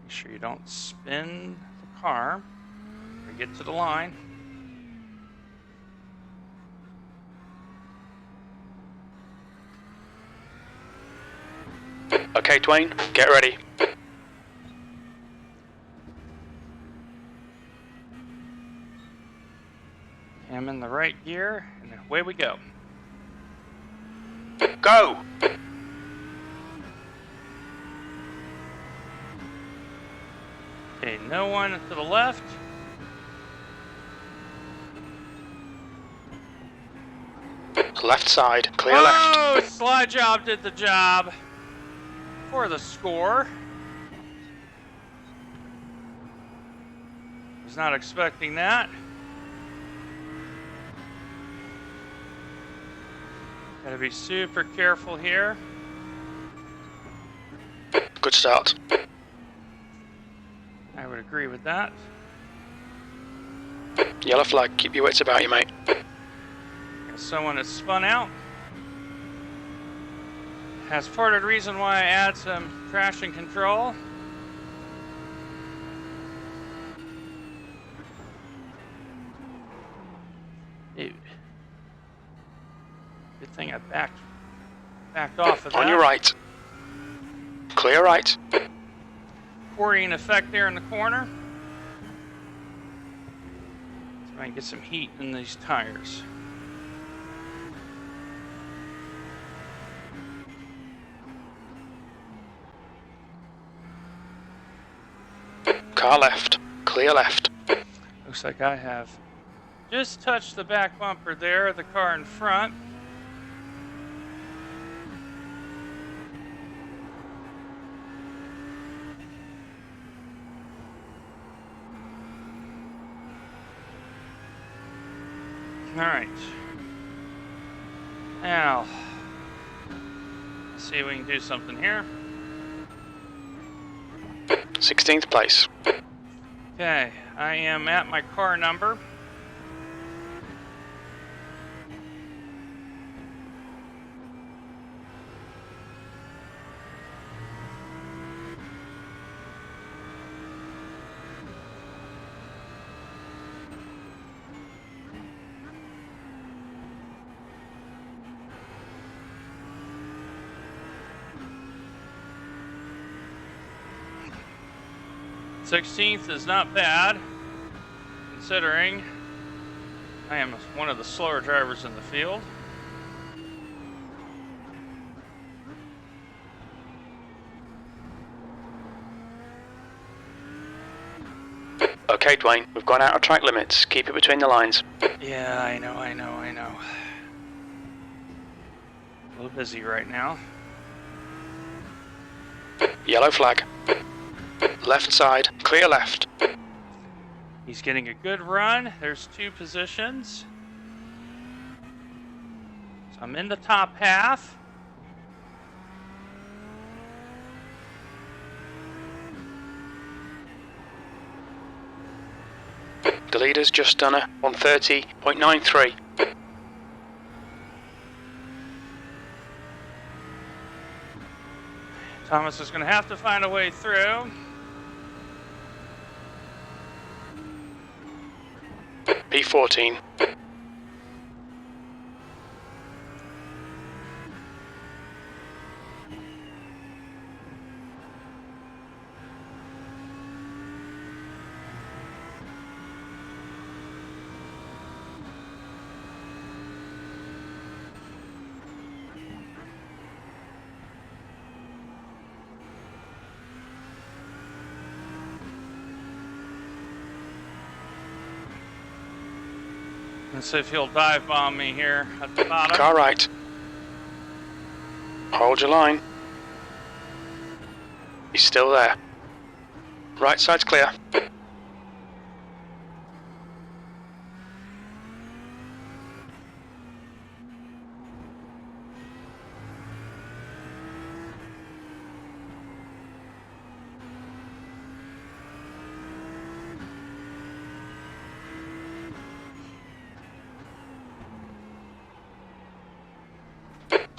make sure you don't spin the car or get to the line. Okay, Dwayne, get ready. I'm in the right gear, and away we go. Go! Okay, no one to the left. Left side, clear left. Oh, slide job did the job for the score. Was not expecting that. Gotta be super careful here. Good start. I would agree with that. Yellow flag, keep your wits about you, mate. Someone has spun out. That's part of the reason why I add some traction control. Dude. Good thing I backed off of that. On your right. Clear right. Pouring effect there in the corner. So I can get some heat in these tires. Car left, clear left. Looks like I have just touched the back bumper there of the car in front. All right. Now, let's see if we can do something here. 16th place. Okay, I am at my car number. Sixteenth is not bad, considering I am one of the slower drivers in the field. Okay, Dwayne, we've gone out of track limits. Keep it between the lines. Yeah, I know. A little busy right now. Yellow flag. Left side, clear left. He's getting a good run. There's two positions. So I'm in the top half. The leader's just done a 130.93. Thomas is going to have to find a way through. P14. Let's see if he'll dive bomb me here at the bottom. Car right. Hold your line. He's still there. Right side's clear.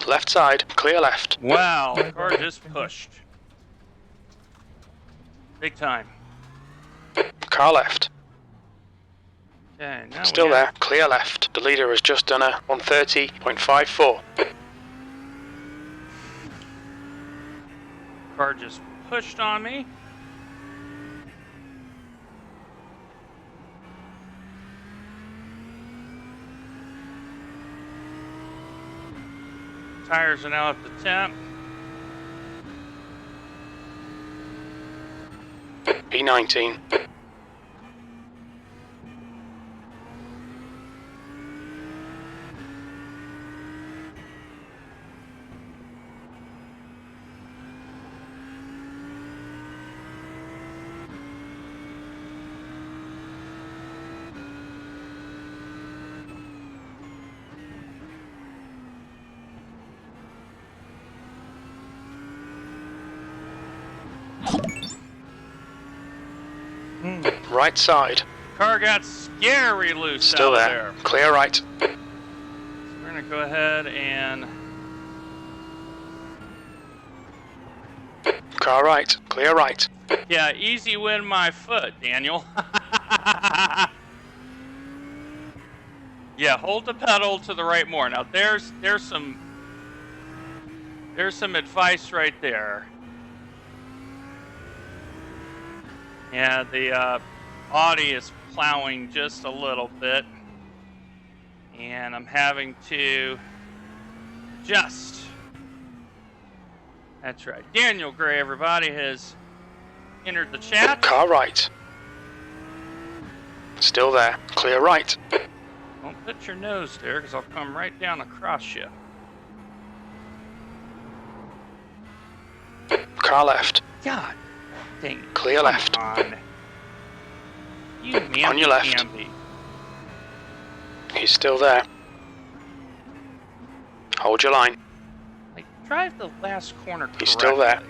Left side, clear left. Wow, the car just pushed. Big time. Car left. Okay, now Still we there, have- clear left. The leader has just done a 130.54. Car just pushed on me. Tires are now up to temp. P19. Right side. Car got scary loose Still out there. there. Clear right. So we're going to go ahead and... Car right. Clear right. Yeah, easy win my foot, Daniel. Yeah, hold the pedal to the right more. Now there's some advice right there. Yeah, the Audi is plowing just a little bit, and I'm having to adjust. That's right. Daniel Gray, everybody, has entered the chat. Car right. Still there. Clear right. Don't put your nose there, because I'll come right down across you. Car left. God dang. Clear left. On. You On your left. Mamby. He's still there. Hold your line. Like, drive the last corner correctly. He's still there.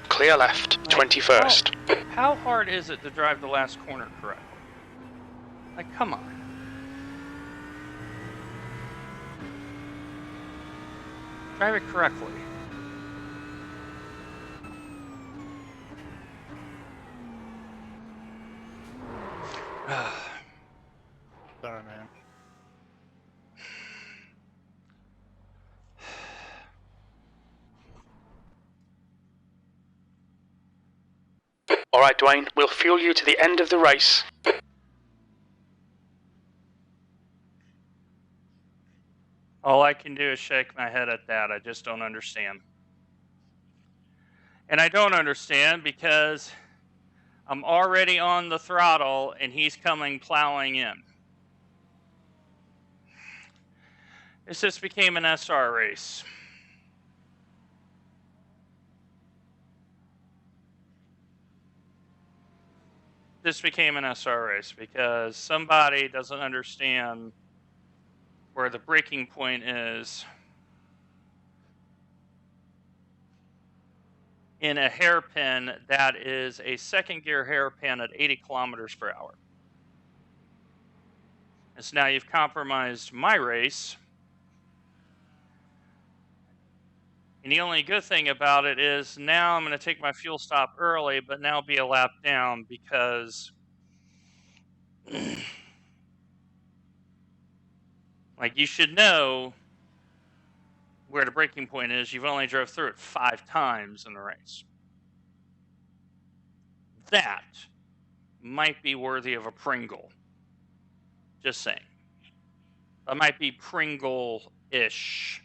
Clear left. Like, 21st. How hard is it to drive the last corner correctly? Like, come on. Drive it correctly. Sorry, man. Alright, Dwayne. We'll fuel you to the end of the race. All I can do is shake my head at that. I just don't understand. And I don't understand because I'm already on the throttle and he's coming plowing in. This just became an SR race. This became an SR race because somebody doesn't understand where the braking point is in a hairpin that is a second gear hairpin at 80 kilometers per hour. And so now you've compromised my race. And the only good thing about it is now I'm going to take my fuel stop early, but now be a lap down because like, you should know where the braking point is. You've only drove through it 5 times in the race. That might be worthy of a Pringle. Just saying. That might be Pringle-ish.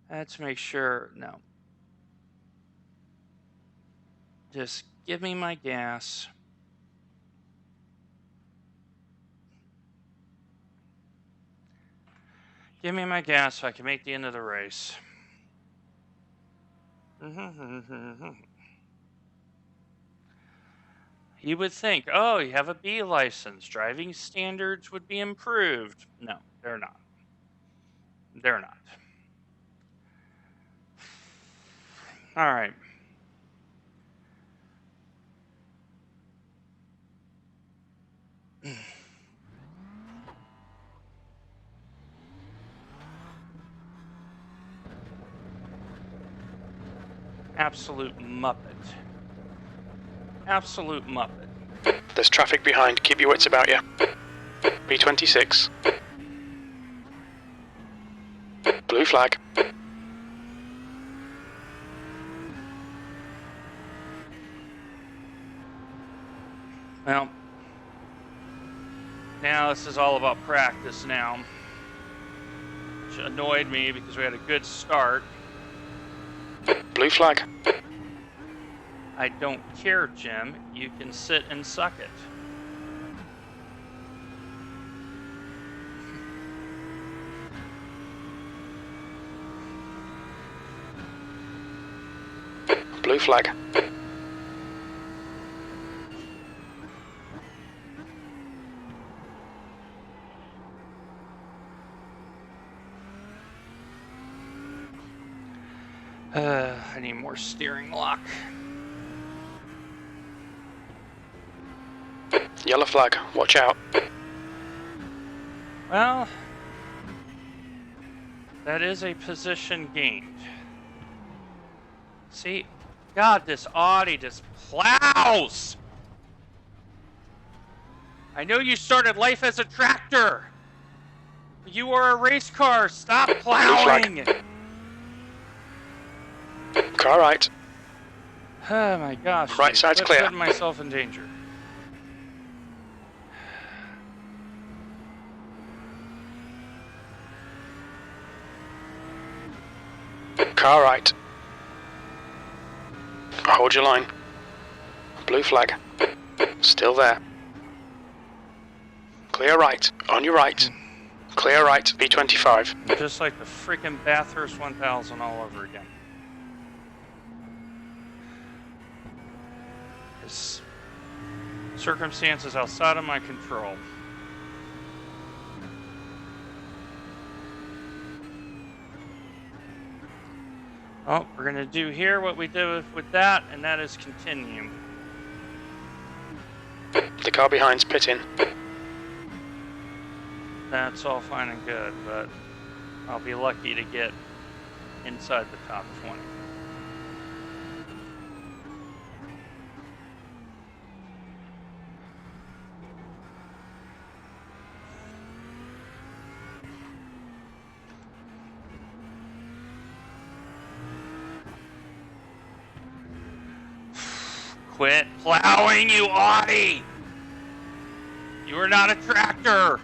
Let's make sure. No. Just give me my gas. Give me my gas so I can make the end of the race. You would think, oh, you have a B license. Driving standards would be improved. No, they're not. They're not. All right. Absolute Muppet. Absolute Muppet. There's traffic behind. Keep your wits about you. P26. Blue flag. Well, now this is all about practice now. Which annoyed me because we had a good start. Blue flag. I don't care, Jim. You can sit and suck it. Blue flag. I need more steering lock. Yellow flag. Watch out. Well, that is a position gained. See, God, this Audi just plows. I know you started life as a tractor. But you are a race car. Stop plowing. Car right. Oh my gosh. Right side's clear. I'm putting myself in danger. Car right. Hold your line. Blue flag. Still there. Clear right. On your right. Clear right. B25. Just like the freaking Bathurst 1000 all over again. This circumstances outside of my control. Oh, we're going to do here what we did with that, and that is continue. The car behind's pitting. That's all fine and good, but I'll be lucky to get inside the top 20. Quit plowing, you Audi! You are not a tractor!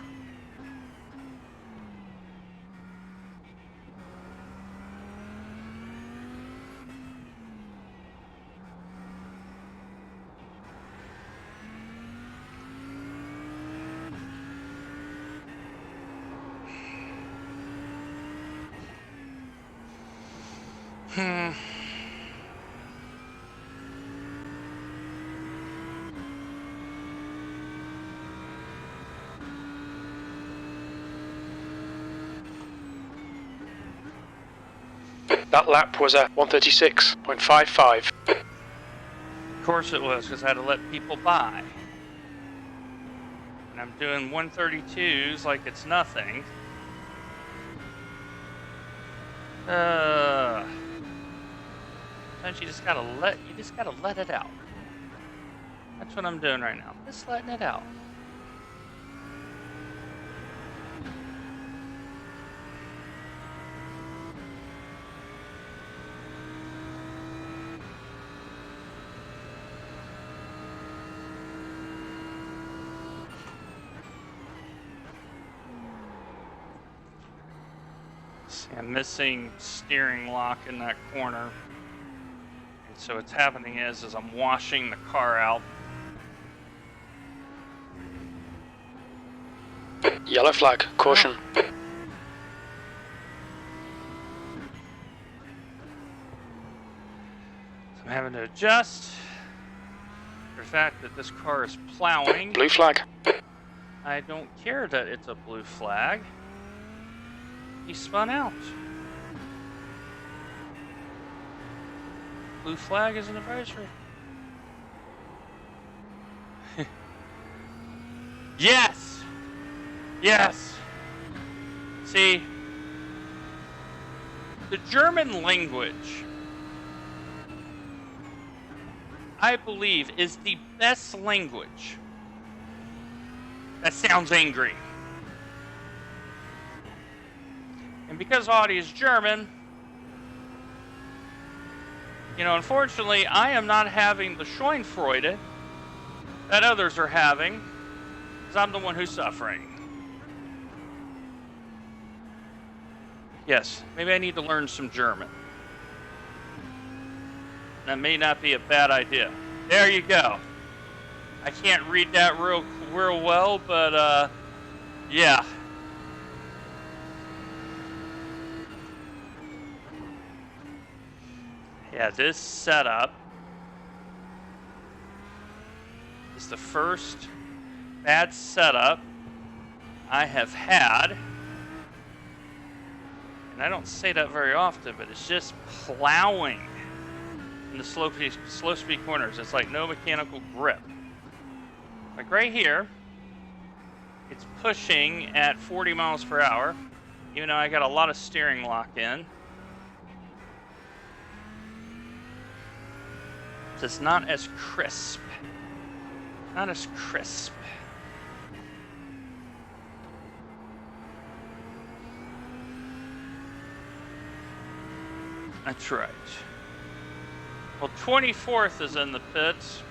That lap was a 136.55. Of course it was, because I had to let people by. And I'm doing 132s like it's nothing. Sometimes you just gotta let it out. That's what I'm doing right now. Just letting it out. See, I'm missing steering lock in that corner. And so what's happening is I'm washing the car out. Yellow flag. Caution. So I'm having to adjust for the fact that this car is plowing. Blue flag. I don't care that it's a blue flag. He spun out. Blue flag is an advisory. Yes! Yes! See, the German language, I believe, is the best language that sounds angry. And because Audi is German, you know, unfortunately, I am not having the Schadenfreude that others are having, because I'm the one who's suffering. Yes, maybe I need to learn some German. That may not be a bad idea. There you go. I can't read that real well, but yeah. Yeah, this setup is the first bad setup I have had. And I don't say that very often, but it's just plowing in the slow speed corners. It's like no mechanical grip. Like right here, it's pushing at 40 miles per hour, even though I got a lot of steering lock in. So it's not as crisp. Not as crisp. That's right. Well, 24th is in the pits.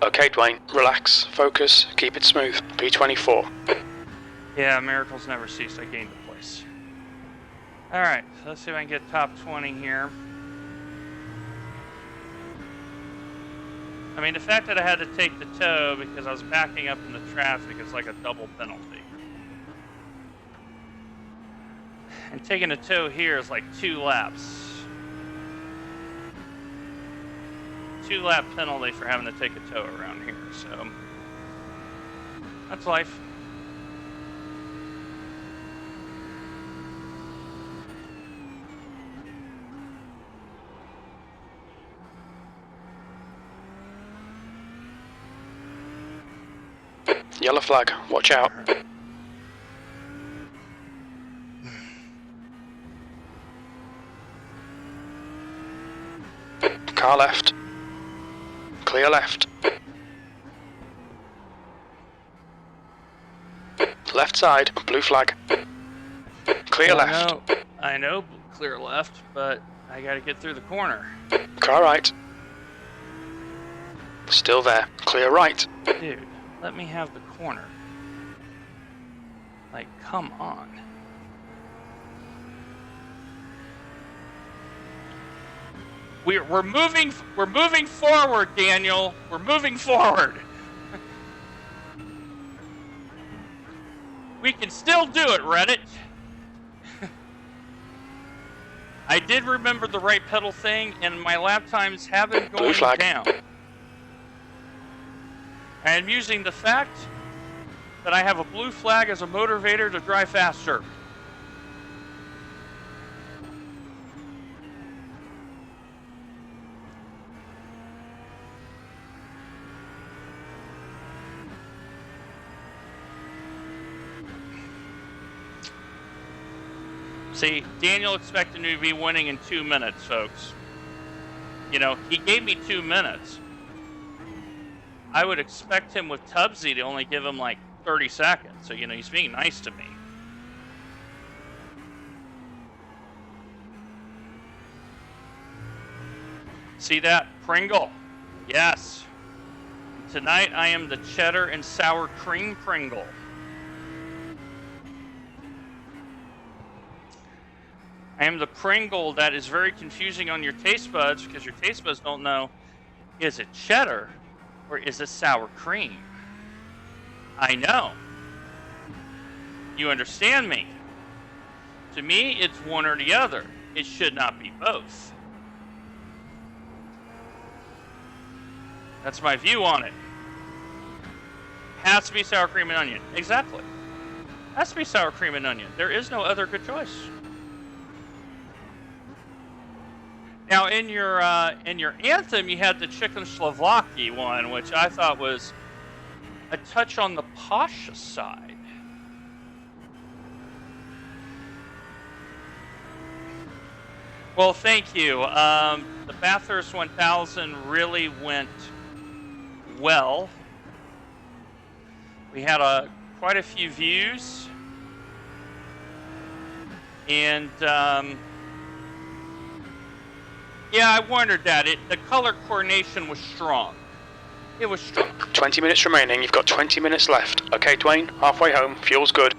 Okay, Dwayne, relax, focus, keep it smooth. P24. Yeah, miracles never cease. I gained a place. Alright, so let's see if I can get top 20 here. I mean, the fact that I had to take the tow because I was backing up in the traffic is like a double penalty. And taking a tow here is like 2 laps. 2-lap penalty for having to take a tow around here, so that's life. Yellow flag, watch out. Car left. Clear left. Left side, blue flag. Clear left. I know, clear left, but I gotta get through the corner. Car right. Still there. Clear right. Dude, let me have the corner. Like, come on. We're moving forward, Daniel. We're moving forward. We can still do it, Reddit. I did remember the right pedal thing, and my lap times have been going down. I'm using the fact that I have a blue flag as a motivator to drive faster. See, Daniel expected me to be winning in 2 minutes, folks. You know, he gave me 2 minutes. I would expect him with Tubbsy to only give him like 30 seconds. So, you know, he's being nice to me. See that? Pringle. Yes. Tonight I am the cheddar and sour cream Pringle. I am the Pringle that is very confusing on your taste buds because your taste buds don't know, is it cheddar or is it sour cream? I know. You understand me. To me, it's one or the other. It should not be both. That's my view on it. Has to be sour cream and onion. Exactly. Has to be sour cream and onion. There is no other good choice. Now, in your anthem, you had the chicken Slovaki one, which I thought was a touch on the posh side. Well, thank you. The Bathurst 1000 really went well. We had a quite a few views. And, yeah, I wondered that. The color coordination was strong. It was strong. 20 minutes remaining, you've got 20 minutes left. Okay, Dwayne, halfway home, fuel's good.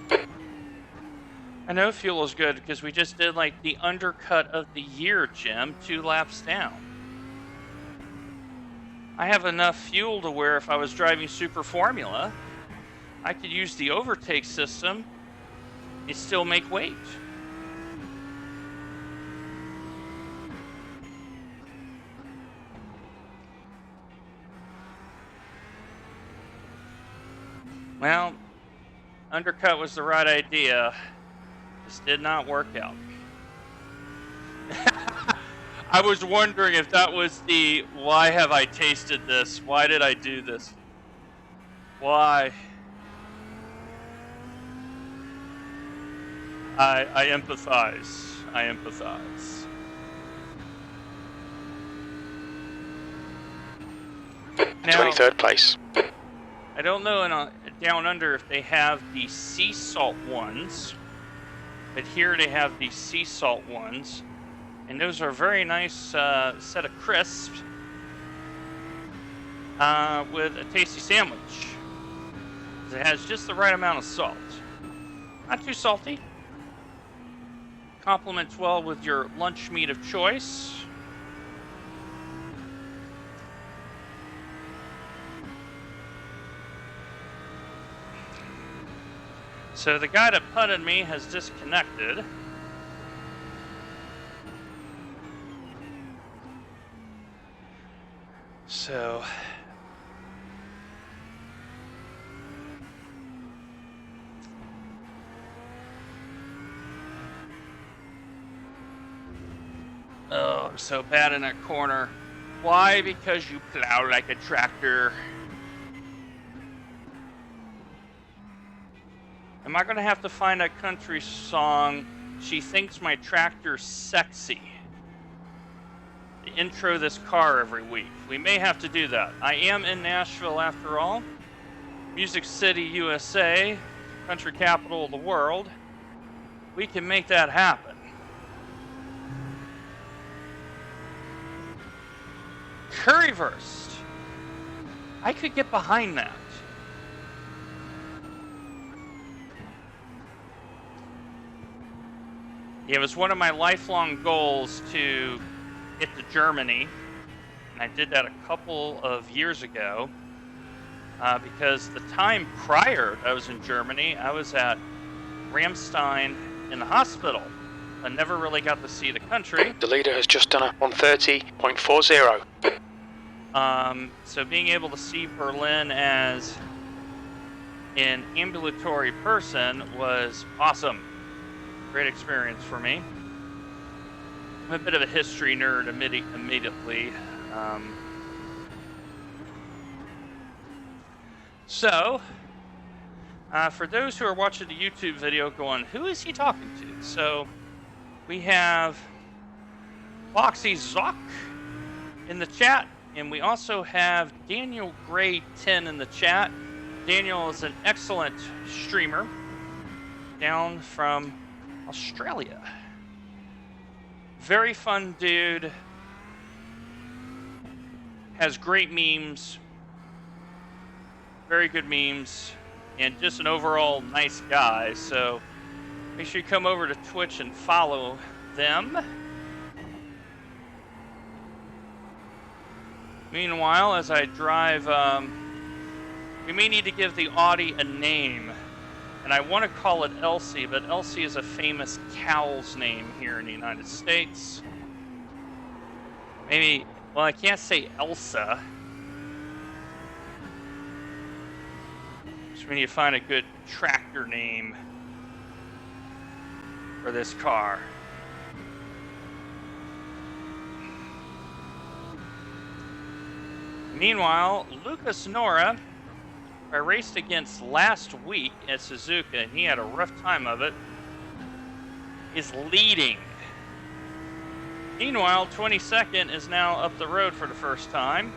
I know fuel is good because we just did like the undercut of the year, Jim, 2 laps down. I have enough fuel to where if I was driving Super Formula, I could use the overtake system and still make weight. Well, undercut was the right idea. Just did not work out. I was wondering if that was the, why have I tasted this? Why did I do this? Why? I empathize. I empathize. Now, 23rd place. I don't know in Down Under if they have the sea salt ones, but here they have the sea salt ones, and those are a very nice set of crisps with a tasty sandwich. It has just the right amount of salt. Not too salty. Complements well with your lunch meat of choice. So the guy that putted me has disconnected. So oh, I'm so bad in that corner. Why? Because you plow like a tractor. Am I going to have to find that country song, She Thinks My Tractor's Sexy, to intro this car every week? We may have to do that. I am in Nashville after all. Music City, USA, country capital of the world. We can make that happen. Currywurst. I could get behind that. It was one of my lifelong goals to get to Germany, and I did that a couple of years ago because the time prior I was in Germany, I was at Ramstein in the hospital. I never really got to see the country. The leader has just done a 130.40. So being able to see Berlin as an ambulatory person was awesome. Great experience for me. I'm a bit of a history nerd immediately. So, for those who are watching the YouTube video going, who is he talking to? So, we have Boxy Zock in the chat, and we also have Daniel Gray 10 in the chat. Daniel is an excellent streamer down from Australia. Very fun dude. Has great memes. Very good memes. And just an overall nice guy. So make sure you come over to Twitch and follow them. Meanwhile, as I drive, we may need to give the Audi a name. And I want to call it Elsie, but Elsie is a famous cow's name here in the United States. Maybe, well, I can't say Elsa. So we need to find a good tractor name for this car. Meanwhile, Lucas Nora, I raced against last week at Suzuka, and he had a rough time of it, is leading. Meanwhile, 22nd is now up the road for the first time.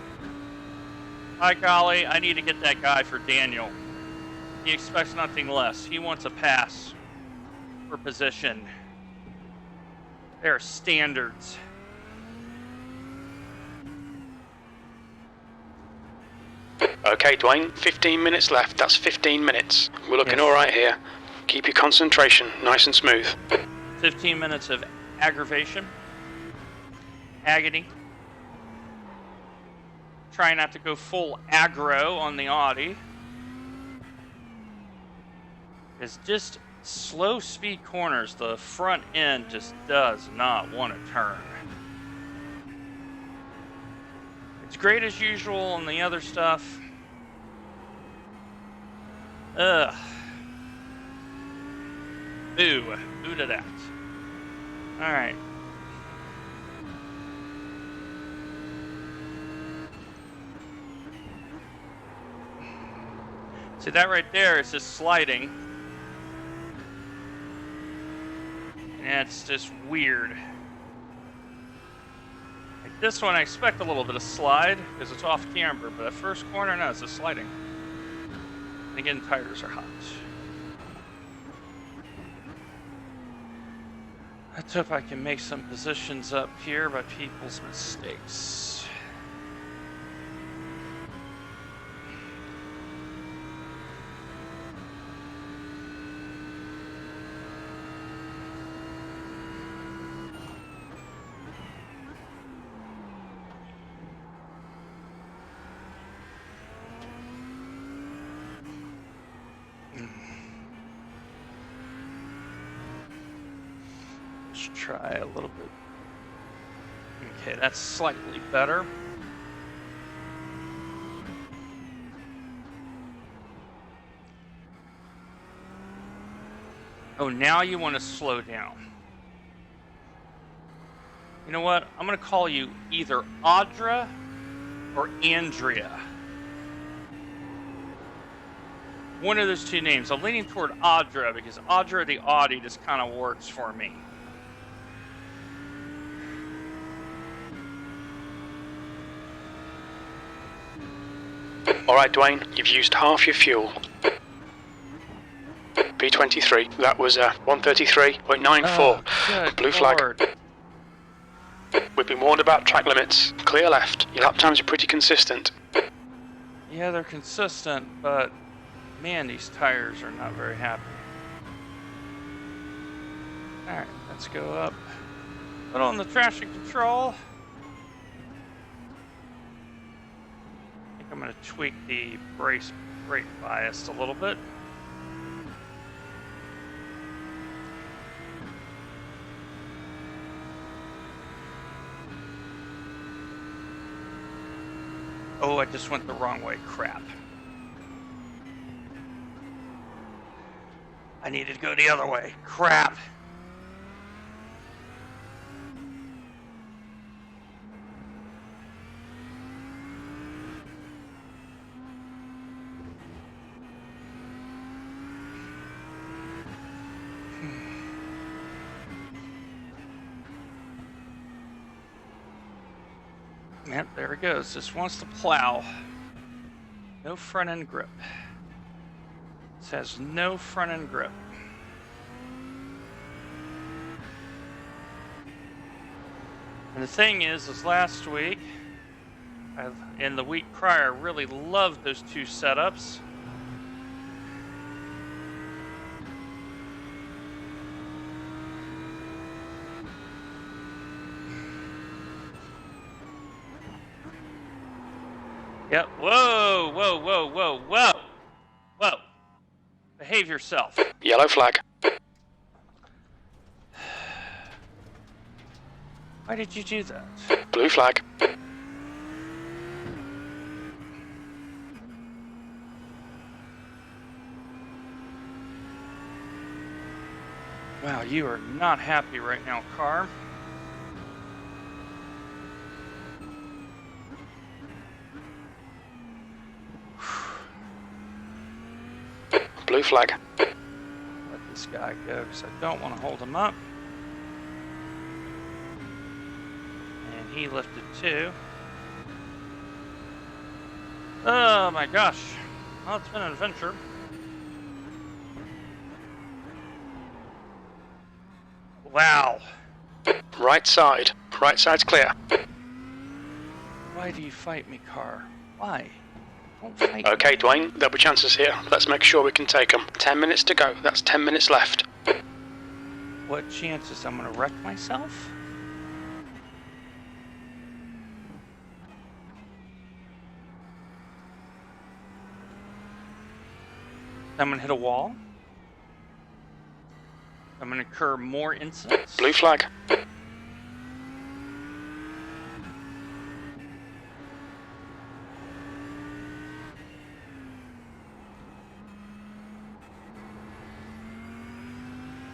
Hi, Qualy. I need to get that guy for Daniel. He expects nothing less. He wants a pass for position. There are standards. Okay, Dwayne, 15 minutes left. That's 15 minutes. We're looking Yes. all right here. Keep your concentration nice and smooth. 15 minutes of aggravation, agony. Try not to go full aggro on the Audi. It's just slow speed corners. The front end just does not want to turn. It's great as usual on the other stuff. Ugh. Boo. Boo to that. Alright. See, that right there is just sliding. And it's just weird. Like this one, I expect a little bit of slide because it's off camber, but at first corner, no, it's just sliding. And again, tires are hot. Let's hope I can make some positions up here by people's mistakes. Let's try a little bit. Okay, that's slightly better. Oh, now you want to slow down. You know what? I'm going to call you either Audra or Andrea. One of those two names. I'm leaning toward Audra because Audra the Audi just kind of works for me. Alright, Dwayne, you've used half your fuel. P23, that was 133.94. Good Blue flag. Lord. We've been warned about track limits. Clear left. Your lap times are pretty consistent. Yeah, they're consistent, but man, these tires are not very happy. Alright, let's go up. Put on the traction control. I think I'm going to tweak the brake bias a little bit. Oh, I just went the wrong way. Crap. I needed to go the other way. Crap. Yep, there it goes. Just wants to plow. No front end grip. This has no front end grip. And the thing is last week, and the week prior, I really loved those two setups. Yep. Whoa, whoa, whoa, whoa, whoa. Whoa. Behave yourself. Yellow flag. Why did you do that? Blue flag. Wow, you are not happy right now, car. Blue flag. Let this guy go because I don't want to hold him up. And he lifted too. Oh my gosh. Well, it's been an adventure. Wow. Right side. Right side's clear. Why do you fight me, car? Why? Don't fight Okay, me. Dwayne, there'll be chances here. Let's make sure we can take them. 10 minutes to go. That's 10 minutes left. What chances? I'm gonna wreck myself? I'm gonna hit a wall. I'm gonna incur more incidents. Blue flag.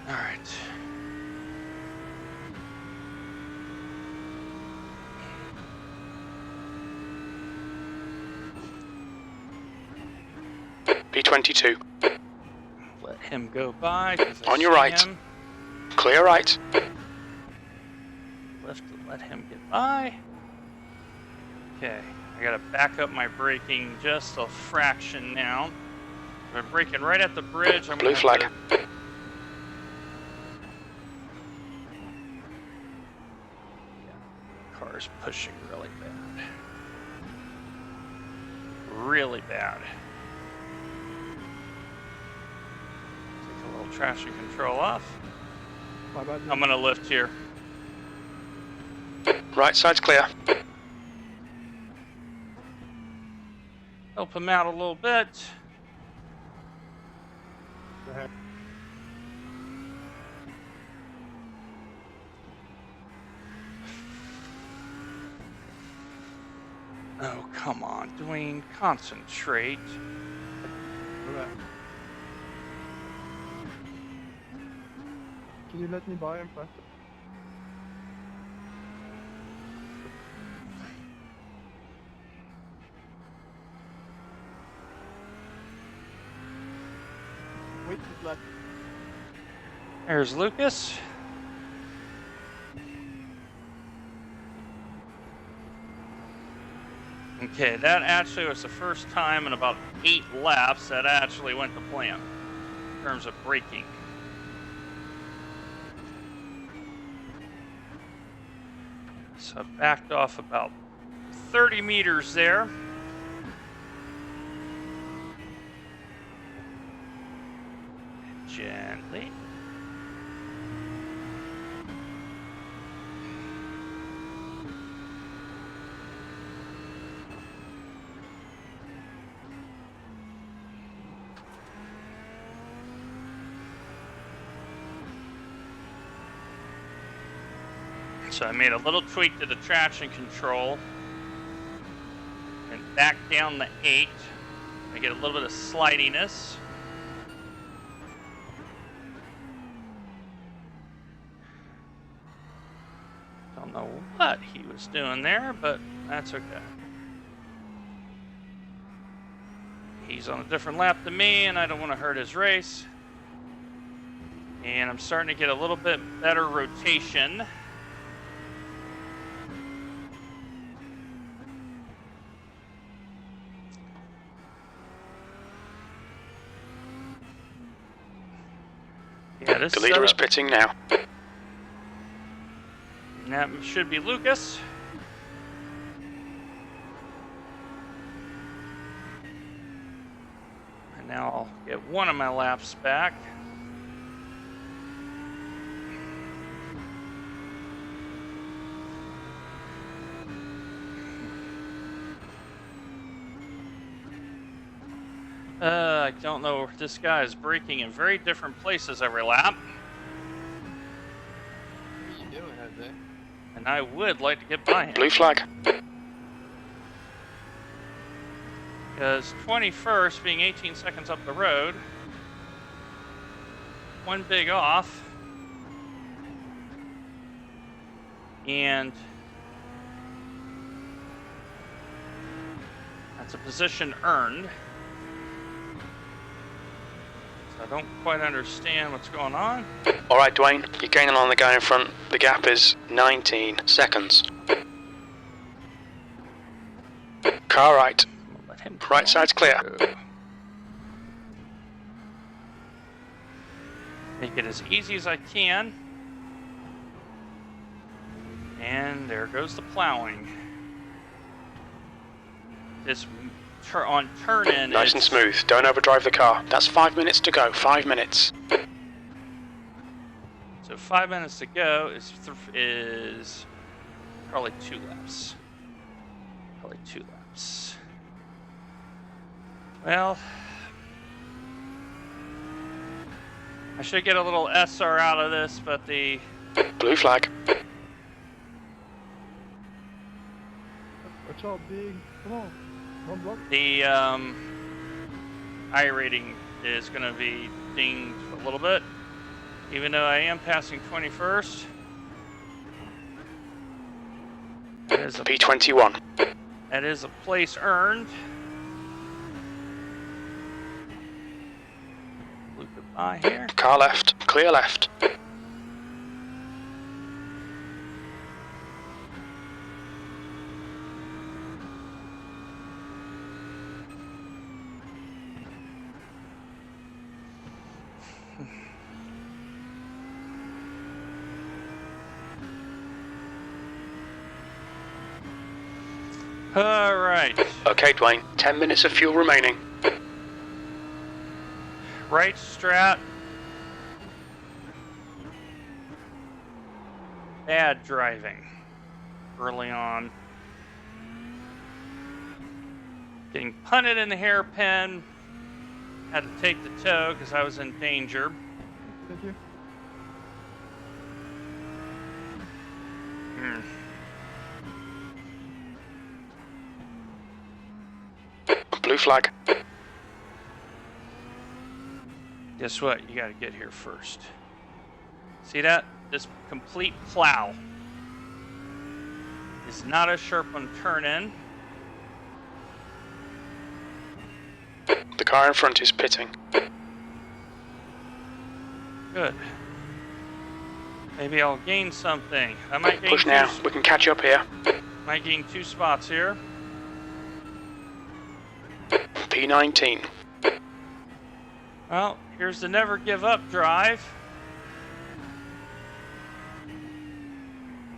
All right. P22. Let him go by. 'Cause I On your see right. him. Clear right. Left to let him get by. Okay, I gotta back up my braking just a fraction now. If I'm braking right at the bridge, I'm Blue gonna flag. have to... Yeah, the car's pushing really bad. Really bad. Take a little traction control off. My bad. I'm gonna lift here. Right side's clear. Help him out a little bit. Go ahead. Oh, come on, Dwayne, concentrate. Go back. Can you let me by him first? Wait, he's left. There's Lucas. Okay, that actually was the first time in about 8 laps that actually went to plan in terms of braking. So I backed off about 30 meters there. Gently. So I made a little tweak to the traction control and back down the 8. I get a little bit of slidiness. Don't know what he was doing there, but that's okay. He's on a different lap than me, and I don't want to hurt his race. And I'm starting to get a little bit better rotation. Yeah, this The leader is pitting now. And that should be Lucas. And now I'll get one of my laps back. I don't know. This guy is braking in very different places every lap. What are you doing, Jose? And I would like to get by him. Blue flag. Because 21st being 18 seconds up the road, one big off, and that's a position earned. So I don't quite understand what's going on. All right, Dwayne, you're gaining on the guy in front. The gap is 19 seconds. Car right. Let him Right side's clear. Make it as easy as I can. And there goes the plowing. This on turn in. Nice and smooth. Don't overdrive the car. That's 5 minutes to go. 5 minutes. So 5 minutes to go is probably 2 laps. Probably 2 laps. Well, I should get a little SR out of this, but the Blue flag. What's up, big? Come on. One block. the iRating is going to be dinged a little bit, even though I am passing 21st. That is a P21. That is a place earned. Blue goodbye here. Car left. Clear left. All right. Okay, Dwayne. 10 minutes of fuel remaining. Right strat. Bad driving early on. Getting punted in the hairpin. Had to take the tow because I was in danger. Thank you. Blue flag. Guess what? You got to get here first. See that? This complete plow is not as sharp on turn in. The car in front is pitting. Good. Maybe I'll gain something. I might gain Push now. We can catch up here. Might gain 2 spots here. P19. Well, here's the never give up drive.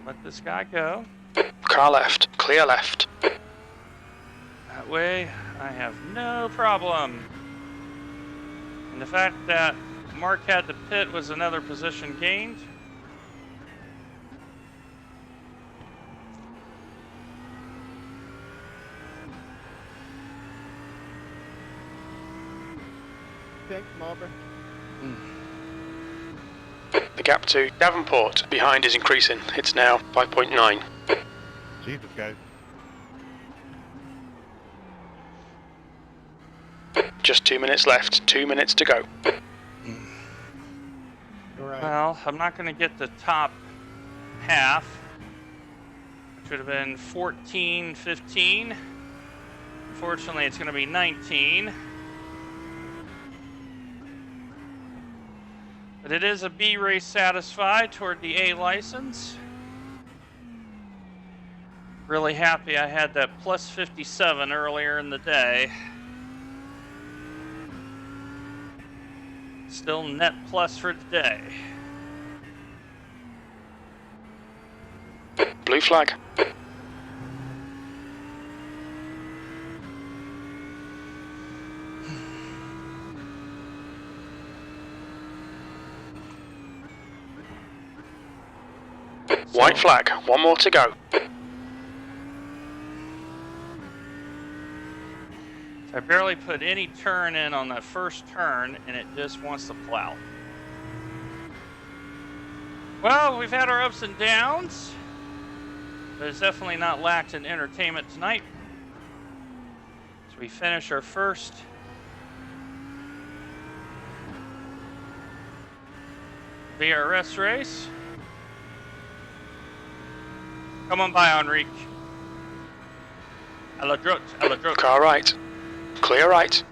Let this guy go. Car left. Clear left. That way, I have no problem. And the fact that Mark had the pit was another position gained. Thanks, Marvin. The gap to Davenport behind is increasing. It's now 5.9. Jesus, guys. Just 2 minutes left. 2 minutes to go. All right. Well, I'm not going to get the top half, which would have been 14, 15. Unfortunately, it's going to be 19. But it is a B race satisfied toward the A license. Really happy I had that plus 57 earlier in the day. Still net plus for today. Blue flag. White flag. One more to go. I barely put any turn in on that first turn, and it just wants to plow. Well, we've had our ups and downs, but it's definitely not lacked in entertainment tonight. So we finish our first VRS race. Come on by, Enrique. A la droite, a la droite. Car right. Clear right.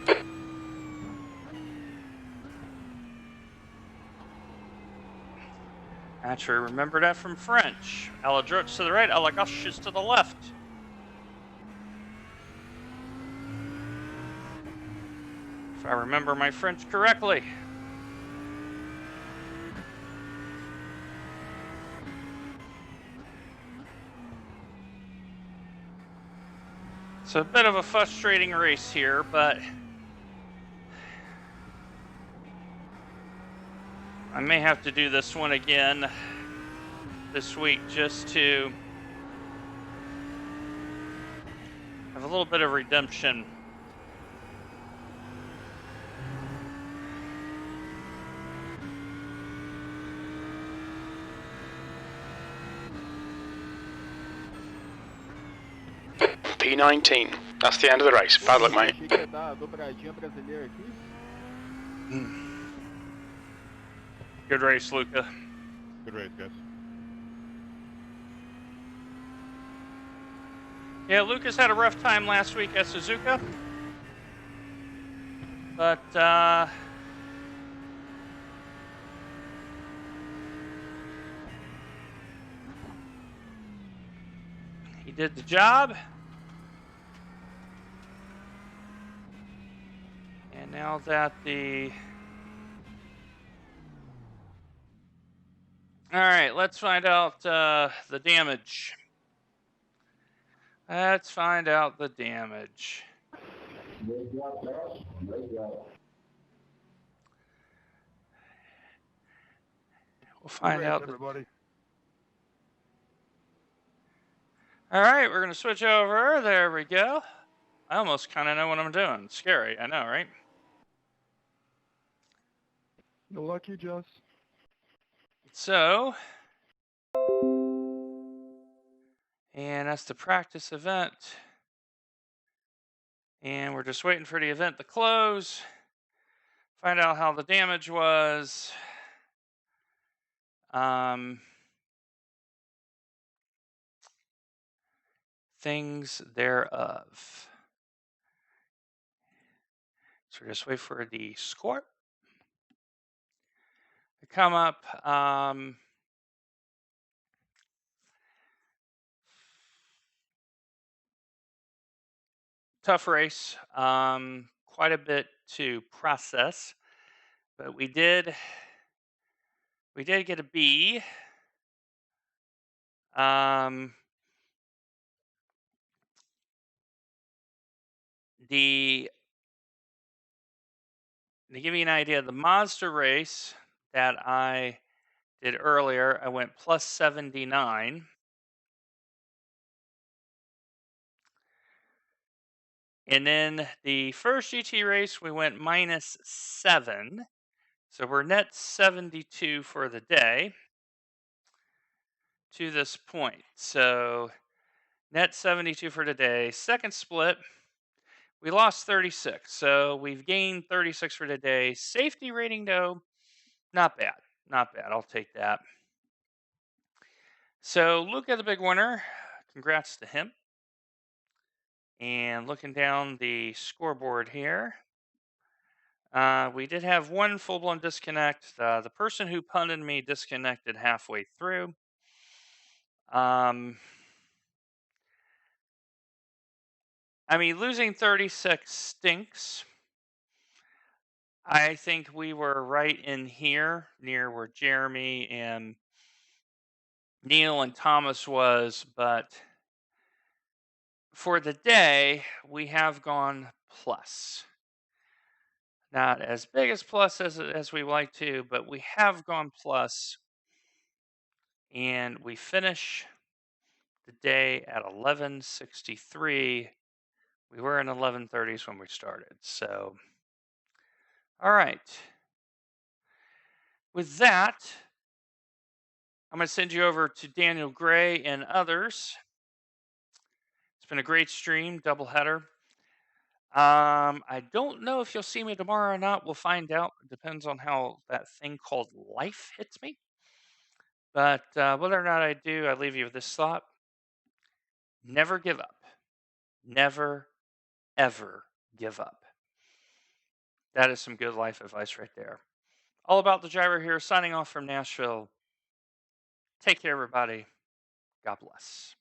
Actually, remember that from French. A la droite to the right, a la gauche is to the left. If I remember my French correctly. So a bit of a frustrating race here, but I may have to do this one again this week just to have a little bit of redemption. P19. That's the end of the race. Bad luck, mate. Achei que ia dar a dobradinha brasileira aqui. Good race, Luca. Good race, guys. Yeah, Lucas had a rough time last week at Suzuka. But, he did the job. And now that all right, let's find out the damage. Let's find out the damage. We'll find out. Everybody. All right, we're going to switch over. There we go. I almost kind of know what I'm doing. It's scary, I know, right? You're lucky, Jess. So, and that's the practice event. And we're just waiting for the event to close. Find out how the damage was. Things thereof. So just wait for the score to come up. Tough race. Quite a bit to process, but we did get a B. To give you an idea, the Mazda race that I did earlier, I went plus 79. And then the first GT race, we went minus 7. So we're net 72 for the day to this point. So net 72 for today. Second split, we lost 36. So we've gained 36 for today. Safety rating, though, not bad. Not bad. I'll take that. So Luca, the big winner. Congrats to him. And looking down the scoreboard here, we did have one full-blown disconnect. The person who punted me disconnected halfway through. I mean, losing 36 stinks. I think we were right in here, near where Jeremy and Neil and Thomas was, but for the day, we have gone plus. Not as big as plus as we like to, but we have gone plus. And we finish the day at 11:63. We were in 11:30s when we started. So, all right. With that, I'm going to send you over to Daniel Gray and others. It's been a great stream, doubleheader. I don't know if you'll see me tomorrow or not. We'll find out. It depends on how that thing called life hits me. But whether or not I do, I leave you with this thought. Never give up. Never, ever give up. That is some good life advice right there. All About the Gyro here, signing off from Nashville. Take care, everybody. God bless.